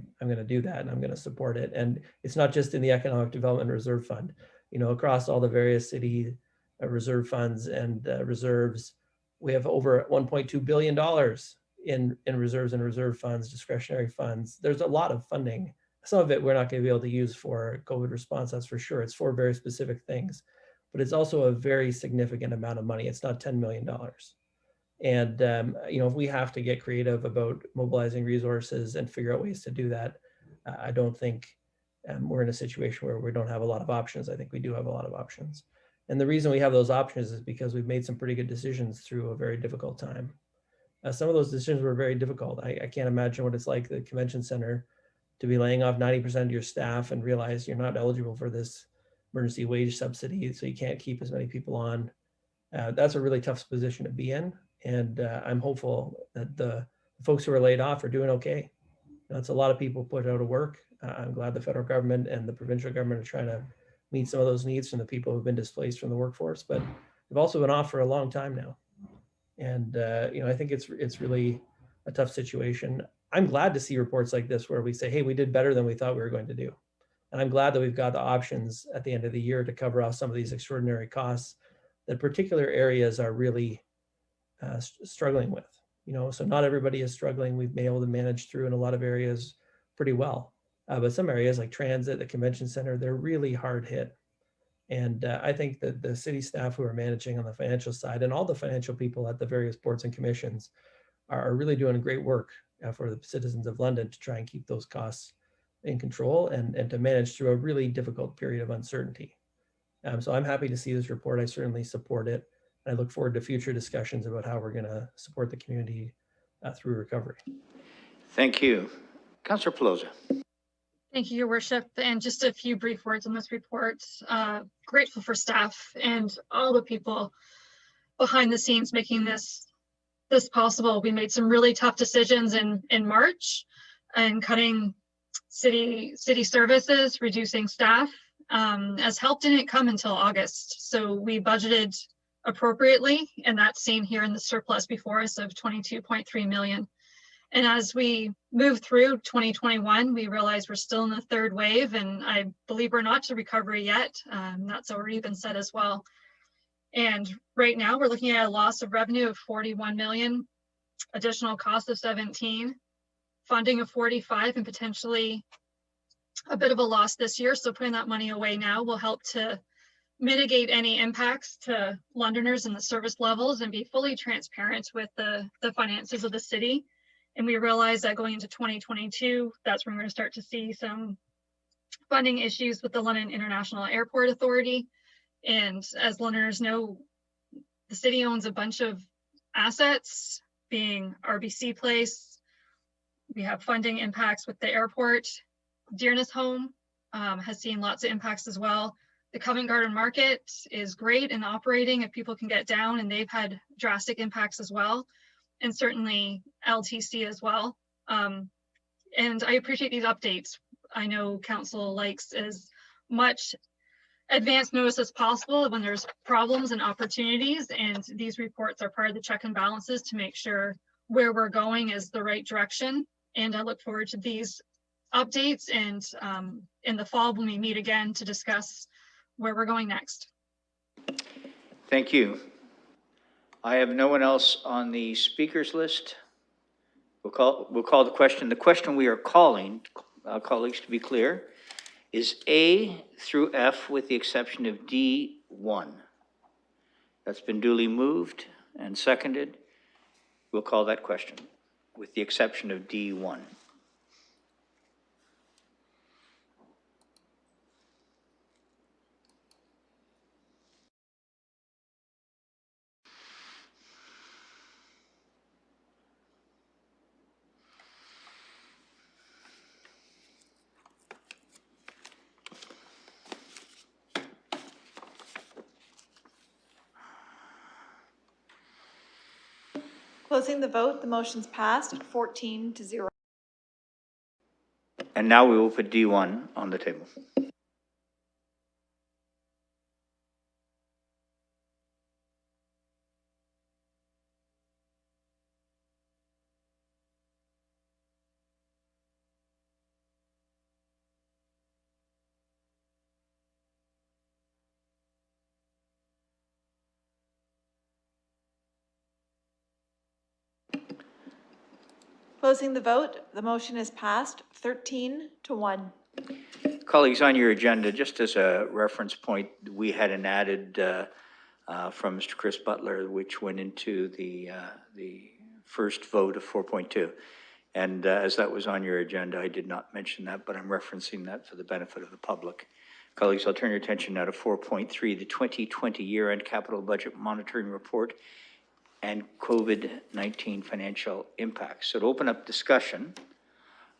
[SPEAKER 15] do that, and I'm gonna support it. And it's not just in the Economic Development Reserve Fund, across all the various city reserve funds and reserves, we have over $1.2 billion in reserves and reserve funds, discretionary funds. There's a lot of funding. Some of it we're not going to be able to use for COVID response, that's for sure. It's for very specific things, but it's also a very significant amount of money. It's not $10 million. And, if we have to get creative about mobilizing resources and figure out ways to do that, I don't think we're in a situation where we don't have a lot of options. I think we do have a lot of options. And the reason we have those options is because we've made some pretty good decisions through a very difficult time. Some of those decisions were very difficult. I can't imagine what it's like at the convention center to be laying off 90% of your staff and realize you're not eligible for this emergency wage subsidy, so you can't keep as many people on. That's a really tough position to be in. And I'm hopeful that the folks who are laid off are doing okay. That's a lot of people put out of work. I'm glad the federal government and the provincial government are trying to meet some of those needs from the people who've been displaced from the workforce, but they've also been off for a long time now. And I think it's really a tough situation. I'm glad to see reports like this where we say, hey, we did better than we thought we were going to do. And I'm glad that we've got the options at the end of the year to cover off some of these extraordinary costs that particular areas are really struggling with. So not everybody is struggling. We've been able to manage through in a lot of areas pretty well. But some areas like transit, the convention center, they're really hard hit. And I think that the city staff who are managing on the financial side and all the financial people at the various boards and commissions are really doing great work for the citizens of London to try and keep those costs in control and to manage through a really difficult period of uncertainty. So I'm happy to see this report. I certainly support it. I look forward to future discussions about how we're going to support the community through recovery.
[SPEAKER 1] Thank you. Councillor Pelosi.
[SPEAKER 16] Thank you, Your Worship. And just a few brief words on this report. Grateful for staff and all the people behind the scenes making this possible. We made some really tough decisions in March and cutting city services, reducing staff. As help didn't come until August. So we budgeted appropriately, and that's seen here in the surplus before us of 22.3 million. And as we move through 2021, we realize we're still in the third wave, and I believe we're not to recovery yet. That's already been said as well. And right now we're looking at a loss of revenue of 41 million, additional cost of 17, funding of 45, and potentially a bit of a loss this year. So putting that money away now will help to mitigate any impacts to Londoners and the service levels and be fully transparent with the finances of the city. And we realize that going into 2022, that's when we're going to start to see some funding issues with the London International Airport Authority. And as Londoners know, the city owns a bunch of assets, being RBC Place. We have funding impacts with the airport. Dearness Home has seen lots of impacts as well. The Covent Garden Market is great in operating if people can get down, and they've had drastic impacts as well. And certainly LTC as well. And I appreciate these updates. I know council likes as much advance notice as possible when there's problems and opportunities, and these reports are part of the check and balances to make sure where we're going is the right direction. And I look forward to these updates, and in the fall when we meet again to discuss where we're going next.
[SPEAKER 1] Thank you. I have no one else on the speakers list. We'll call the question. The question we are calling, colleagues, to be clear, is A through F with the exception of D1. That's been duly moved and seconded. We'll call that question with the exception of D1.
[SPEAKER 8] Closing the vote, the motion's passed 14-0.
[SPEAKER 1] And now we will put D1 on the table.
[SPEAKER 8] Closing the vote, the motion is passed 13-1.
[SPEAKER 1] Colleagues, on your agenda, just as a reference point, we had an added from Mr. Chris Butler, which went into the first vote of 4.2. And as that was on your agenda, I did not mention that, but I'm referencing that for the benefit of the public. Colleagues, I'll turn your attention now to 4.3, the 2020 year-end capital budget monitoring report and COVID-19 financial impacts. So to open up discussion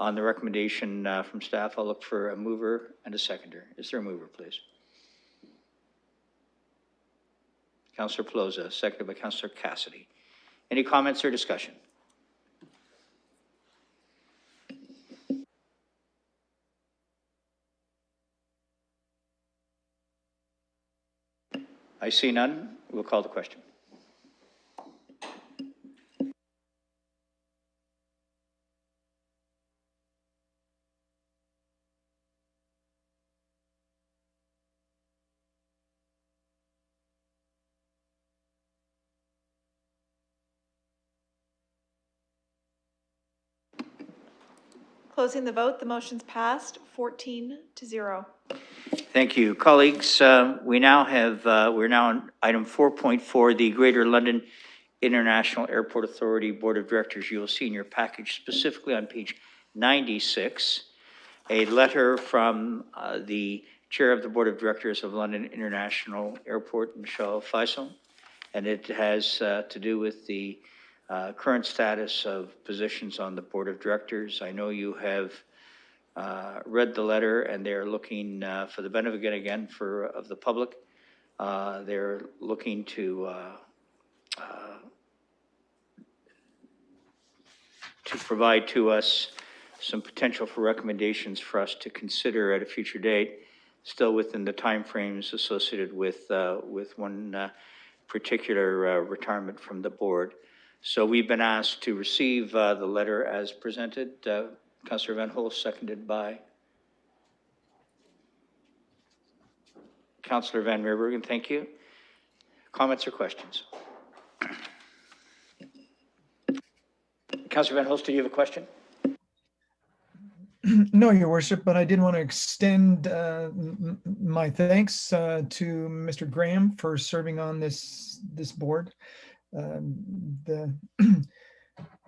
[SPEAKER 1] on the recommendation from staff, I'll look for a mover and a seconder. Is there a mover, please? Councillor Pelosa, seconded by Councillor Cassidy. Any comments or discussion? I see none. We'll call the question.
[SPEAKER 8] Closing the vote, the motion's passed 14-0.
[SPEAKER 1] Thank you, colleagues. We're now on item 4.4, the Greater London International Airport Authority Board of Directors. You will see in your package, specifically on page 96, a letter from the Chair of the Board of Directors of London International Airport, Michelle Faisal, and it has to do with the current status of positions on the Board of Directors. I know you have read the letter, and they're looking for the benefit again of the public. They're looking to provide to us some potential for recommendations for us to consider at a future date, still within the timeframes associated with one particular retirement from the board. So we've been asked to receive the letter as presented. Councillor Van Holst, seconded by Councillor Van Meerbergen. Thank you. Comments or questions? Councillor Van Holst, do you have a question?
[SPEAKER 7] No, Your Worship, but I did want to extend my thanks to Mr. Graham for serving on this board. I'm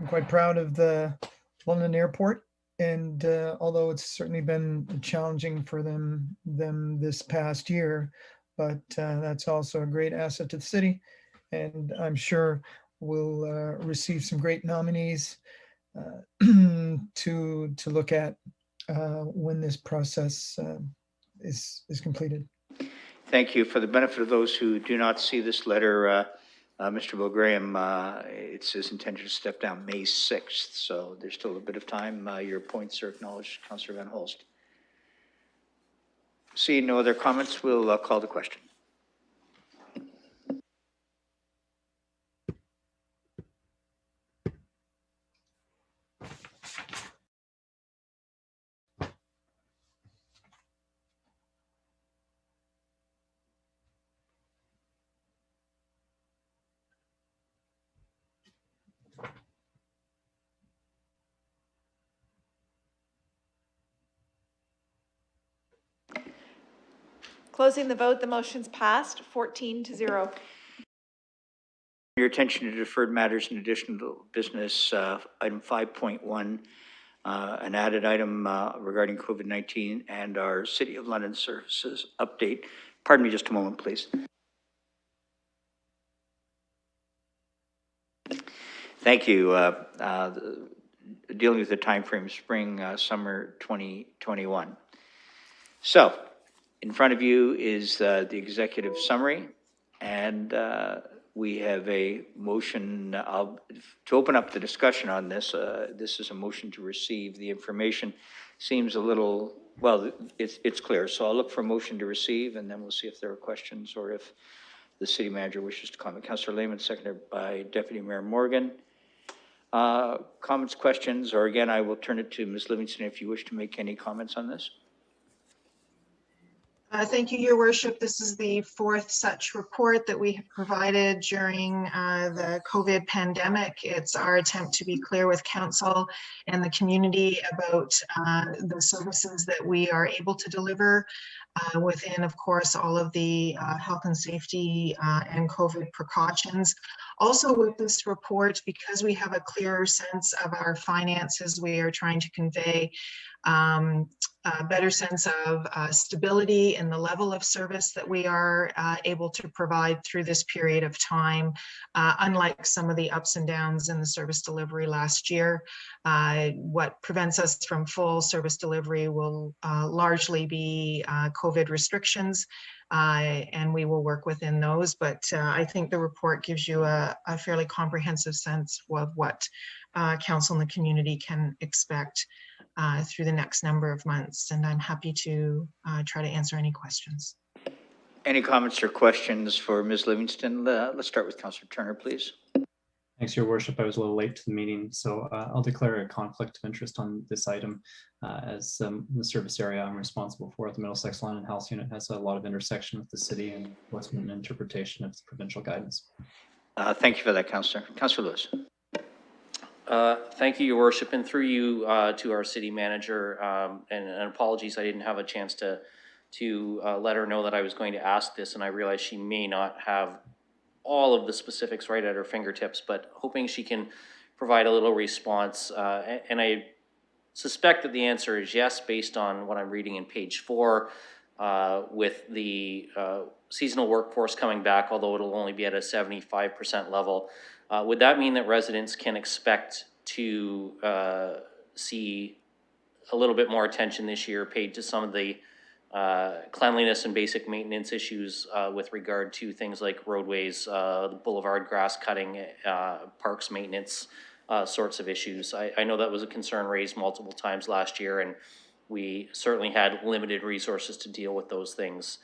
[SPEAKER 7] quite proud of the London Airport, and although it's certainly been challenging for them this past year, but that's also a great asset to the city, and I'm sure we'll receive some great nominees to look at when this process is completed.
[SPEAKER 1] Thank you. For the benefit of those who do not see this letter, Mr. Bill Graham, it's his intention to step down May 6th, so there's still a bit of time. Your points are acknowledged, Councillor Van Holst. Seeing no other comments, we'll call the question.
[SPEAKER 8] Closing the vote, the motion's passed 14-0.
[SPEAKER 1] Your attention to deferred matters in additional business, item 5.1, an added item regarding COVID-19 and our City of London services update. Pardon me just a moment, please. Thank you. Dealing with the time frame spring, summer 2021. So, in front of you is the executive summary, and we have a motion to open up the discussion on this. This is a motion to receive the information. Seems a little, well, it's clear. So I'll look for a motion to receive, and then we'll see if there are questions or if the city manager wishes to comment. Councillor Lehman, seconded by Deputy Mayor Morgan. Comments, questions, or again, I will turn it to Ms. Livingston if you wish to make any comments on this.
[SPEAKER 17] Thank you, Your Worship. This is the fourth such report that we have provided during the COVID pandemic. It's our attempt to be clear with Council and the community about the services that we are able to deliver within, of course, all of the health and safety and COVID precautions. Also with this report, because we have a clearer sense of our finances, we are trying to convey a better sense of stability in the level of service that we are able to provide through this period of time, unlike some of the ups and downs in the service delivery last year. What prevents us from full service delivery will largely be COVID restrictions, and we will work within those. But I think the report gives you a fairly comprehensive sense of what Council and the community can expect through the next number of months, and I'm happy to try to answer any questions.
[SPEAKER 1] Any comments or questions for Ms. Livingston? Let's start with Councillor Turner, please.
[SPEAKER 6] Thanks, Your Worship. I was a little late to the meeting, so I'll declare a conflict of interest on this item. As the service area I'm responsible for, the Middlesex Land and Health Unit, has a lot of intersection with the city and what's been an interpretation of provincial guidance.
[SPEAKER 1] Thank you for that, Councillor. Councillor Lewis.
[SPEAKER 18] Thank you, Your Worship, and through you to our city manager, and apologies, I didn't have a chance to let her know that I was going to ask this, and I realize she may not have all of the specifics right at her fingertips, but hoping she can provide a little response. And I suspect that the answer is yes, based on what I'm reading in page 4, with the seasonal workforce coming back, although it'll only be at a 75% level. Would that mean that residents can expect to see a little bit more attention this year paid to some of the cleanliness and basic maintenance issues with regard to things like roadways, the boulevard grass cutting, parks maintenance, sorts of issues? I know that was a concern raised multiple times last year, and we certainly had limited resources to deal with those things.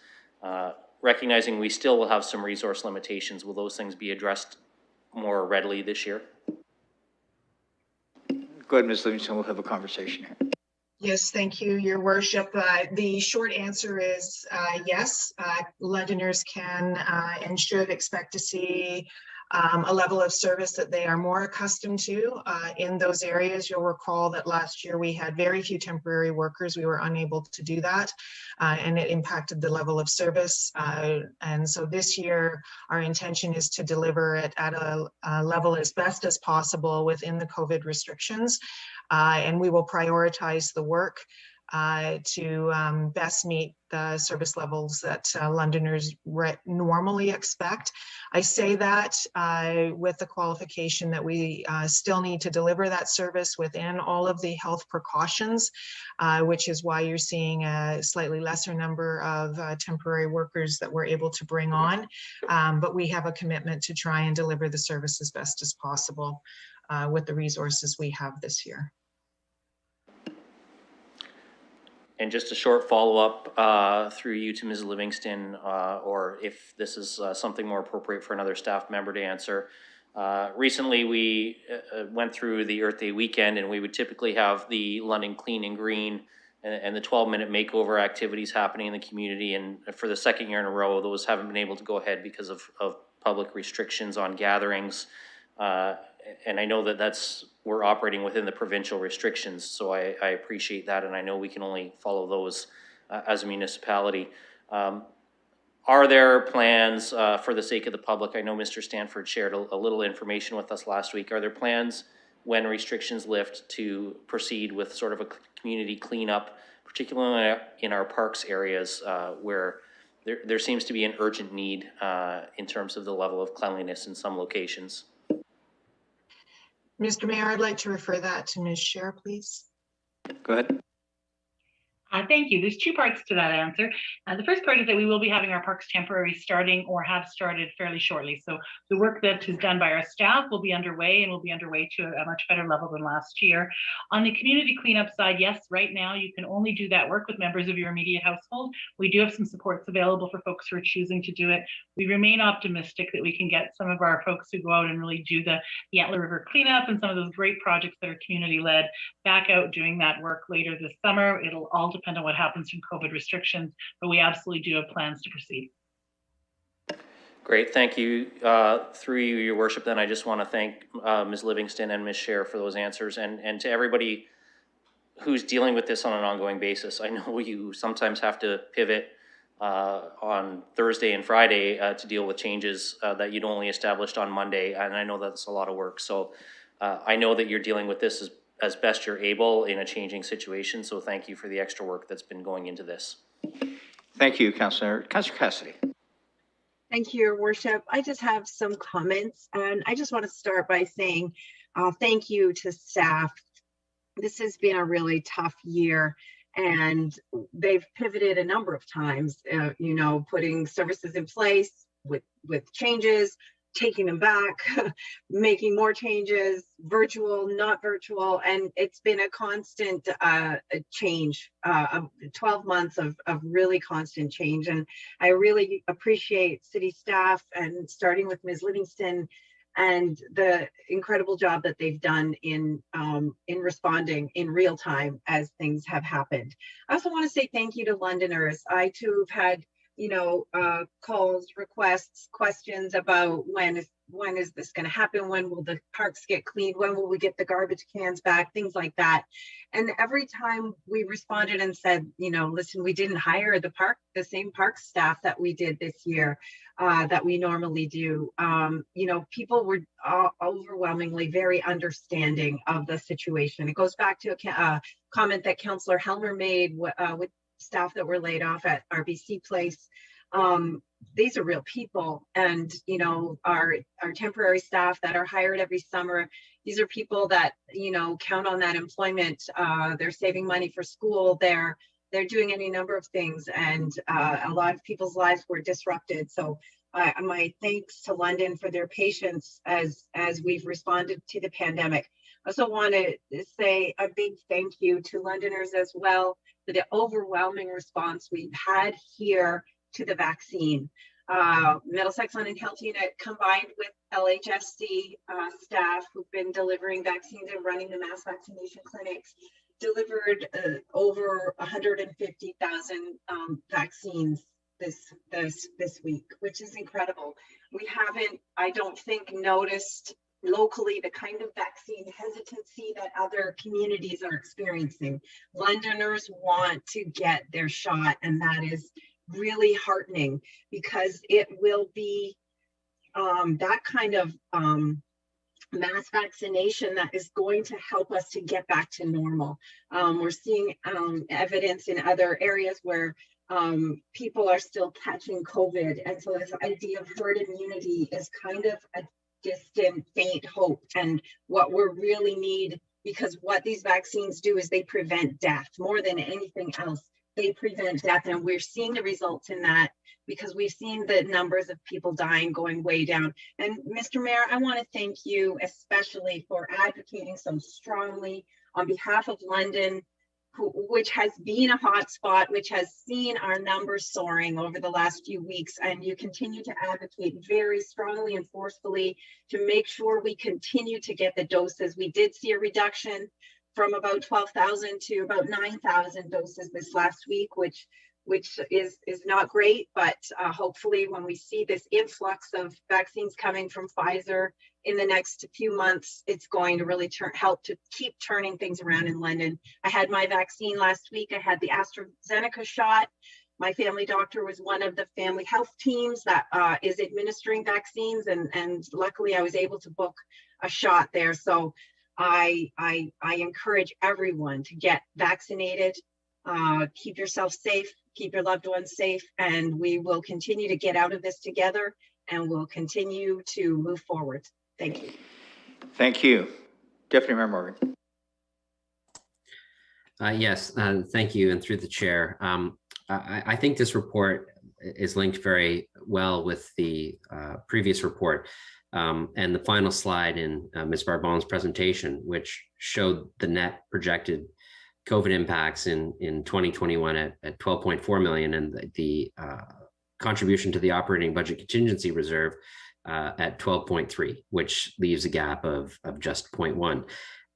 [SPEAKER 18] Recognizing we still will have some resource limitations, will those things be addressed more readily this year?
[SPEAKER 1] Go ahead, Ms. Livingston. We'll have a conversation here.
[SPEAKER 17] Yes, thank you, Your Worship. The short answer is yes. Londoners can and should expect to see a level of service that they are more accustomed to in those areas. You'll recall that last year we had very few temporary workers. We were unable to do that, and it impacted the level of service. And so this year, our intention is to deliver it at a level as best as possible within the COVID restrictions. And we will prioritize the work to best meet the service levels that Londoners normally expect. I say that with the qualification that we still need to deliver that service within all of the health precautions, which is why you're seeing a slightly lesser number of temporary workers that we're able to bring on. But we have a commitment to try and deliver the service as best as possible with the resources we have this year.
[SPEAKER 18] And just a short follow-up through you to Ms. Livingston, or if this is something more appropriate for another staff member to answer. Recently, we went through the Earth Day weekend, and we would typically have the London Clean and Green and the 12-minute makeover activities happening in the community. And for the second year in a row, those haven't been able to go ahead because of public restrictions on gatherings. And I know that we're operating within the provincial restrictions, so I appreciate that, and I know we can only follow those as a municipality. Are there plans for the sake of the public? I know Mr. Stanford shared a little information with us last week. Are there plans when restrictions lift to proceed with sort of a community cleanup, particularly in our parks areas where there seems to be an urgent need in terms of the level of cleanliness in some locations?
[SPEAKER 17] Mr. Mayor, I'd like to refer that to Ms. Scher, please.
[SPEAKER 1] Go ahead.
[SPEAKER 3] Thank you. There's two parts to that answer. The first part is that we will be having our parks temporary starting or have started fairly shortly. So the work that is done by our staff will be underway and will be underway to a much better level than last year. On the community cleanup side, yes, right now you can only do that work with members of your immediate household. We do have some supports available for folks who are choosing to do it. We remain optimistic that we can get some of our folks who go out and really do the Antler River cleanup and some of those great projects that are community led back out doing that work later this summer. It'll all depend depend on what happens from COVID restrictions, but we absolutely do have plans to proceed.
[SPEAKER 18] Great, thank you. Through you, Your Worship, then I just want to thank Ms. Livingston and Ms. Scher for those answers, and to everybody who's dealing with this on an ongoing basis. I know you sometimes have to pivot on Thursday and Friday to deal with changes that you'd only established on Monday, and I know that's a lot of work. So I know that you're dealing with this as best you're able in a changing situation, so thank you for the extra work that's been going into this.
[SPEAKER 1] Thank you, Councillor Cassidy.
[SPEAKER 5] Thank you, Your Worship. I just have some comments, and I just want to start by saying thank you to staff. This has been a really tough year, and they've pivoted a number of times, you know, putting services in place with changes, taking them back, making more changes, virtual, not virtual, and it's been a constant change, 12 months of really constant change. And I really appreciate city staff, and starting with Ms. Livingston, and the incredible job that they've done in responding in real time as things have happened. I also want to say thank you to Londoners. I too have had, you know, calls, requests, questions about when is this going to happen? When will the parks get cleaned? When will we get the garbage cans back? Things like that. And every time we responded and said, you know, listen, we didn't hire the same park staff that we did this year, that we normally do. You know, people were overwhelmingly very understanding of the situation. It goes back to a comment that Councillor Helmer made with staff that were laid off at RBC Place. These are real people, and you know, our temporary staff that are hired every summer, these are people that, you know, count on that employment. They're saving money for school, they're doing any number of things, and a lot of people's lives were disrupted. So my thanks to London for their patience as we've responded to the pandemic. I also want to say a big thank you to Londoners as well for the overwhelming response we've had here to the vaccine. Middlesex London Health Unit, combined with LHSC staff who've been delivering vaccines and running the mass vaccination clinics, delivered over 150,000 vaccines this week, which is incredible. We haven't, I don't think, noticed locally the kind of vaccine hesitancy that other communities are experiencing. Londoners want to get their shot, and that is really heartening, because it will be that kind of mass vaccination that is going to help us to get back to normal. We're seeing evidence in other areas where people are still catching COVID, and so this idea of herd immunity is kind of a distant, faint hope. And what we really need, because what these vaccines do is they prevent death more than anything else. They prevent death, and we're seeing the results in that, because we've seen the numbers of people dying going way down. And Mr. Mayor, I want to thank you especially for advocating so strongly on behalf of London, which has been a hot spot, which has seen our numbers soaring over the last few weeks. And you continue to advocate very strongly and forcefully to make sure we continue to get the doses. We did see a reduction from about 12,000 to about 9,000 doses this last week, which is not great, but hopefully when we see this influx of vaccines coming from Pfizer in the next few months, it's going to really help to keep turning things around in London. I had my vaccine last week. I had the AstraZeneca shot. My family doctor was one of the family health teams that is administering vaccines, and luckily I was able to book a shot there. So I encourage everyone to get vaccinated. Keep yourself safe, keep your loved ones safe, and we will continue to get out of this together, and we'll continue to move forward. Thank you.
[SPEAKER 1] Thank you. Deputy Mayor Morgan.
[SPEAKER 14] Yes, thank you. And through the chair, I think this report is linked very well with the previous report and the final slide in Ms. Barbon's presentation, which showed the net projected COVID impacts in 2021 at 12.4 million, and the contribution to the operating budget contingency reserve at 12.3, which leaves a gap of just 0.1.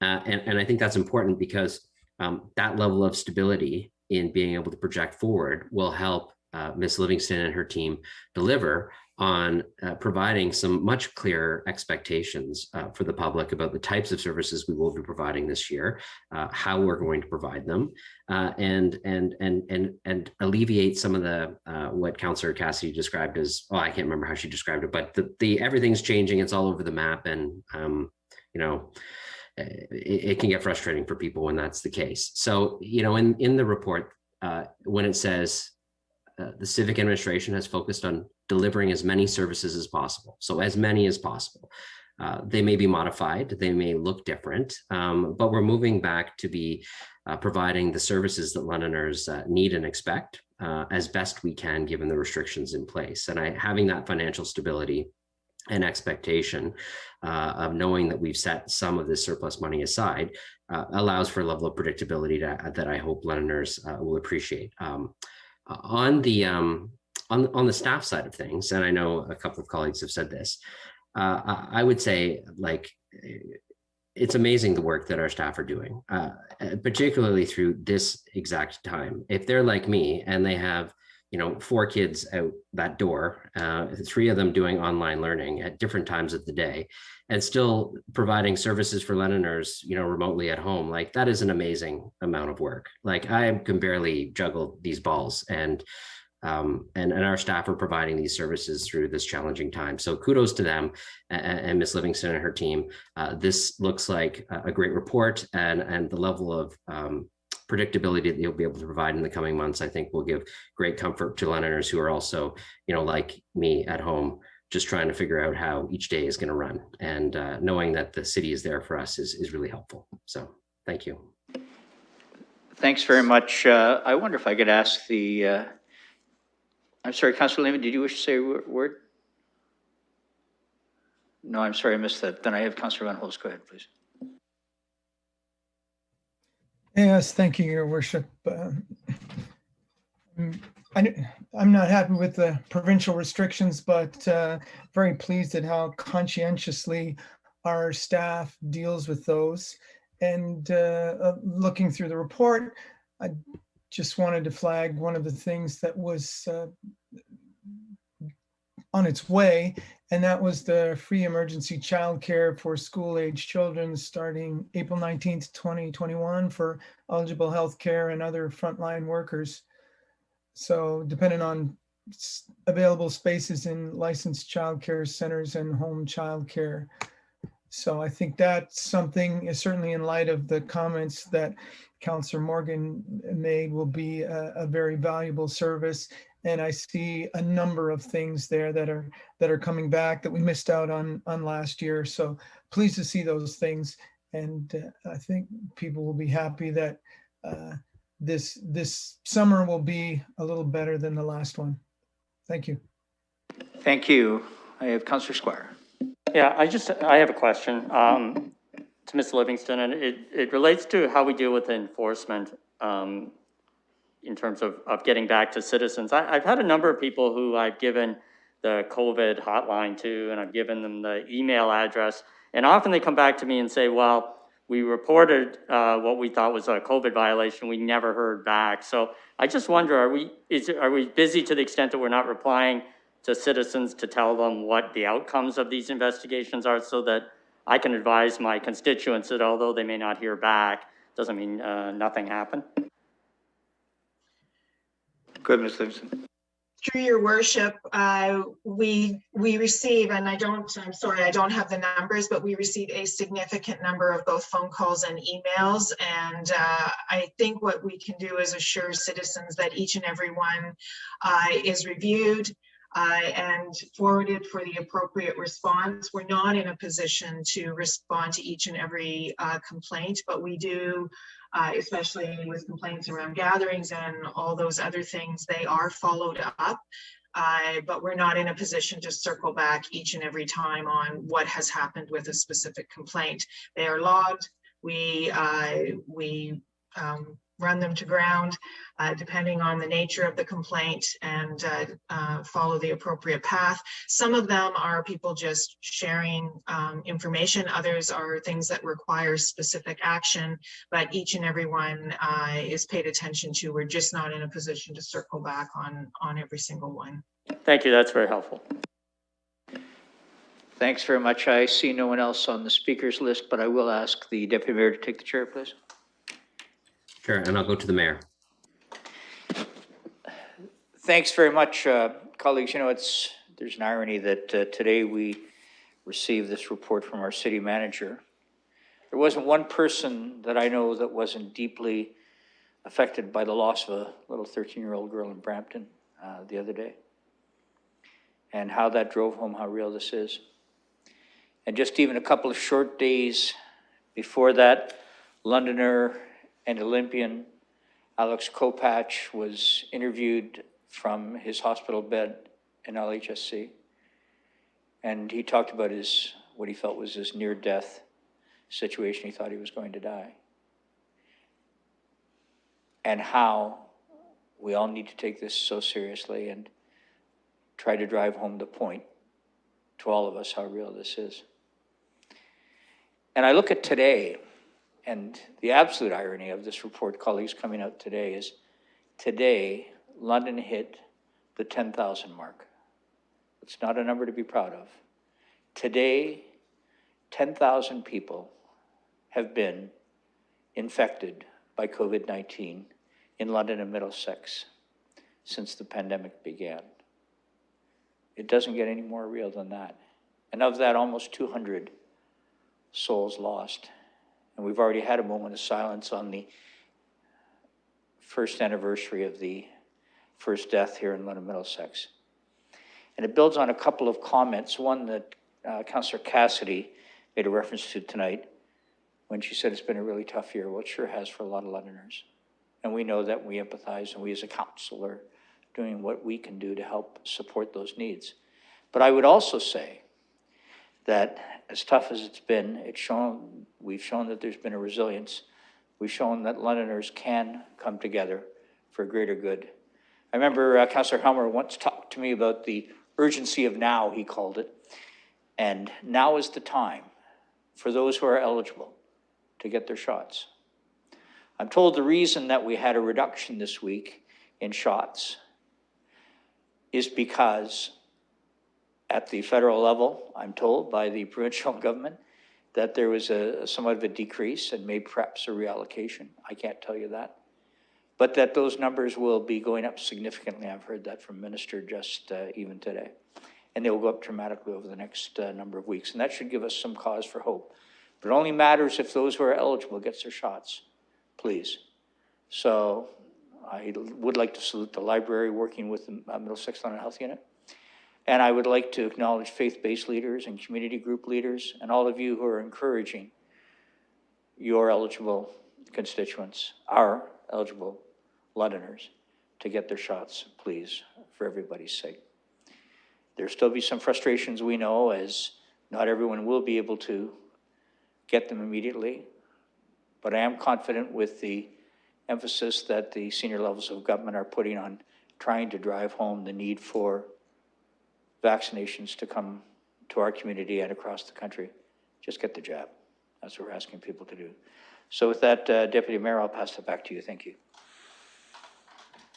[SPEAKER 14] And I think that's important because that level of stability in being able to project forward will help Ms. Livingston and her team deliver on providing some much clearer expectations for the public about the types of services we will be providing this year, how we're going to provide them, and alleviate some of the what Councillor Cassidy described as, oh, I can't remember how she described it, but the everything's changing, it's all over the map, and you know, it can get frustrating for people when that's the case. So, you know, in the report, when it says the civic administration has focused on delivering as many services as possible. So as many as possible. They may be modified, they may look different, but we're moving back to be providing the services that Londoners need and expect as best we can, given the restrictions in place. And having that financial stability and expectation of knowing that we've set some of this surplus money aside allows for a level of predictability that I hope Londoners will appreciate. On the staff side of things, and I know a couple of colleagues have said this, I would say, like, it's amazing the work that our staff are doing, particularly through this exact time. If they're like me and they have, you know, 4 kids out that door, 3 of them doing online learning at different times of the day, and still providing services for Londoners, you know, remotely at home, like, that is an amazing amount of work. Like, I can barely juggle these balls, and our staff are providing these services through this challenging time. So kudos to them and Ms. Livingston and her team. This looks like a great report, and the level of predictability that you'll be able to provide in the coming months, I think will give great comfort to Londoners who are also, you know, like me at home, just trying to figure out how each day is going to run, and knowing that the city is there for us is really helpful. So thank you.
[SPEAKER 1] Thanks very much. I wonder if I could ask the, I'm sorry, Councillor Lehman, did you wish to say a word? No, I'm sorry, I missed that. Then I have Councillor Van Holst. Go ahead, please.
[SPEAKER 7] Yes, thank you, Your Worship. I'm not happy with the provincial restrictions, but very pleased at how conscientiously our staff deals with those. And looking through the report, I just wanted to flag one of the things that was on its way, and that was the free emergency childcare for school-age children starting April 19th, 2021 for eligible healthcare and other frontline workers. So depending on available spaces in licensed childcare centers and home childcare. So I think that's something, certainly in light of the comments that Councillor Morgan made, will be a very valuable service. And I see a number of things there that are coming back that we missed out on last year. So pleased to see those things. And I think people will be happy that this summer will be a little better than the last one. Thank you.
[SPEAKER 1] Thank you. I have Councillor Squire.
[SPEAKER 11] Yeah, I have a question to Ms. Livingston, and it relates to how we deal with enforcement in terms of getting back to citizens. I've had a number of people who I've given the COVID hotline to, and I've given them the email address, and often they come back to me and say, well, we reported what we thought was a COVID violation. We never heard back. So I just wonder, are we busy to the extent that we're not replying to citizens to tell them what the outcomes of these investigations are, so that I can advise my constituents that although they may not hear back, doesn't mean nothing happened?
[SPEAKER 1] Good, Ms. Livingston.
[SPEAKER 17] Through your worship, we receive, and I'm sorry, I don't have the numbers, but we receive a significant number of both phone calls and emails. And I think what we can do is assure citizens that each and every one is reviewed and forwarded for the appropriate response. We're not in a position to respond to each and every complaint, but we do, especially with complaints around gatherings and all those other things, they are followed up. But we're not in a position to circle back each and every time on what has happened with a specific complaint. They are logged. We run them to ground, depending on the nature of the complaint, and follow the appropriate path. Some of them are people just sharing information. Others are things that require specific action, but each and every one is paid attention to. We're just not in a position to circle back on every single one.
[SPEAKER 11] Thank you. That's very helpful.
[SPEAKER 1] Thanks very much. I see no one else on the speakers list, but I will ask the Deputy Mayor to take the chair, please.
[SPEAKER 14] Sure, and I'll go to the mayor.
[SPEAKER 1] Thanks very much, colleagues. You know, there's an irony that today we received this report from our city manager. There wasn't one person that I know that wasn't deeply affected by the loss of a little 13-year-old girl in Brampton the other day, and how that drove home how real this is. And just even a couple of short days before that, Londoner and Olympian Alex Kopach was interviewed from his hospital bed in LHSC. And he talked about what he felt was his near-death situation. He thought he was going to die. And how we all need to take this so seriously and try to drive home the point to all of us how real this is. And I look at today, and the absolute irony of this report, colleagues, coming out today is, today, London hit the 10,000 mark. It's not a number to be proud of. Today, 10,000 people have been infected by COVID-19 in London and Middlesex since the pandemic began. It doesn't get any more real than that. And of that, almost 200 souls lost. And we've already had a moment of silence on the first anniversary of the first death here in London, Middlesex. And it builds on a couple of comments, one that Councillor Cassidy made a reference to tonight when she said it's been a really tough year. Well, it sure has for a lot of Londoners. And we know that, we empathize, and we as a council are doing what we can do to help support those needs. But I would also say that as tough as it's been, we've shown that there's been a resilience. We've shown that Londoners can come together for greater good. I remember Councillor Helmer once talked to me about the urgency of now, he called it. And now is the time for those who are eligible to get their shots. I'm told the reason that we had a reduction this week in shots is because at the federal level, I'm told by the provincial government, that there was somewhat of a decrease and maybe perhaps a reallocation. I can't tell you that. But that those numbers will be going up significantly. I've heard that from Minister just even today. And they will go up dramatically over the next number of weeks. And that should give us some cause for hope. But it only matters if those who are eligible get their shots, please. So I would like to salute the library working with the Middlesex London Health Unit. And I would like to acknowledge faith-based leaders and community group leaders and all of you who are encouraging your eligible constituents, our eligible Londoners, to get their shots, please, for everybody's sake. There'll still be some frustrations, we know, as not everyone will be able to get them immediately, but I am confident with the emphasis that the senior levels of government are putting on trying to drive home the need for vaccinations to come to our community and across the country. Just get the jab. That's what we're asking people to do. So with that, Deputy Mayor, I'll pass it back to you. Thank you.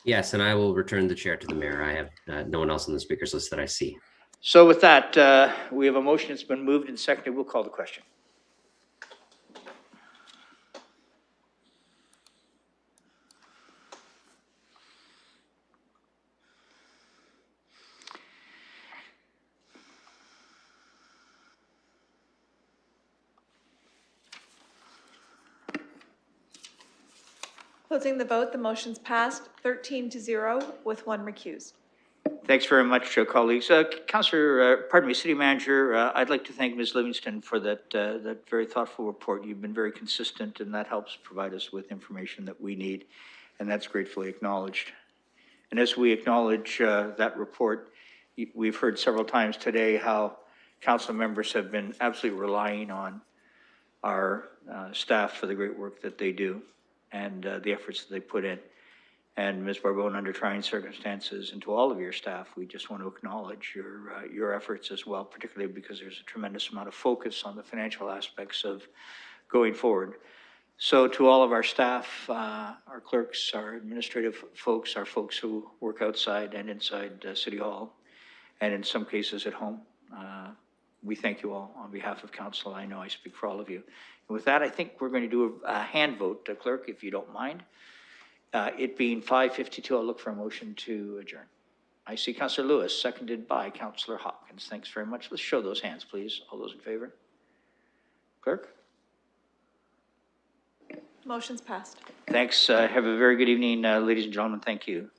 [SPEAKER 14] Yes, and I will return the chair to the mayor. I have no one else on the speakers list that I see.
[SPEAKER 1] So with that, we have a motion that's been moved and seconded. We'll call the question.
[SPEAKER 8] Closing the vote, the motion's passed 13-0 with 1 recused.
[SPEAKER 1] Thanks very much, colleagues. City Manager, I'd like to thank Ms. Livingston for that very thoughtful report. You've been very consistent, and that helps provide us with information that we need, and that's gratefully acknowledged. And as we acknowledge that report, we've heard several times today how council members have been absolutely relying on our staff for the great work that they do. and the efforts that they put in. And Ms. Barbone, under trying circumstances, and to all of your staff, we just want to acknowledge your efforts as well, particularly because there's a tremendous amount of focus on the financial aspects of going forward. So to all of our staff, our clerks, our administrative folks, our folks who work outside and inside City Hall, and in some cases at home, we thank you all on behalf of council. I know I speak for all of you. And with that, I think we're going to do a hand vote, clerk, if you don't mind. It being 5:52, I'll look for a motion to adjourn. I see Councillor Lewis, seconded by Councillor Hopkins. Thanks very much. Let's show those hands, please. All those in favor? Clerk?
[SPEAKER 8] Motion's passed.
[SPEAKER 1] Thanks. Have a very good evening, ladies and gentlemen. Thank you.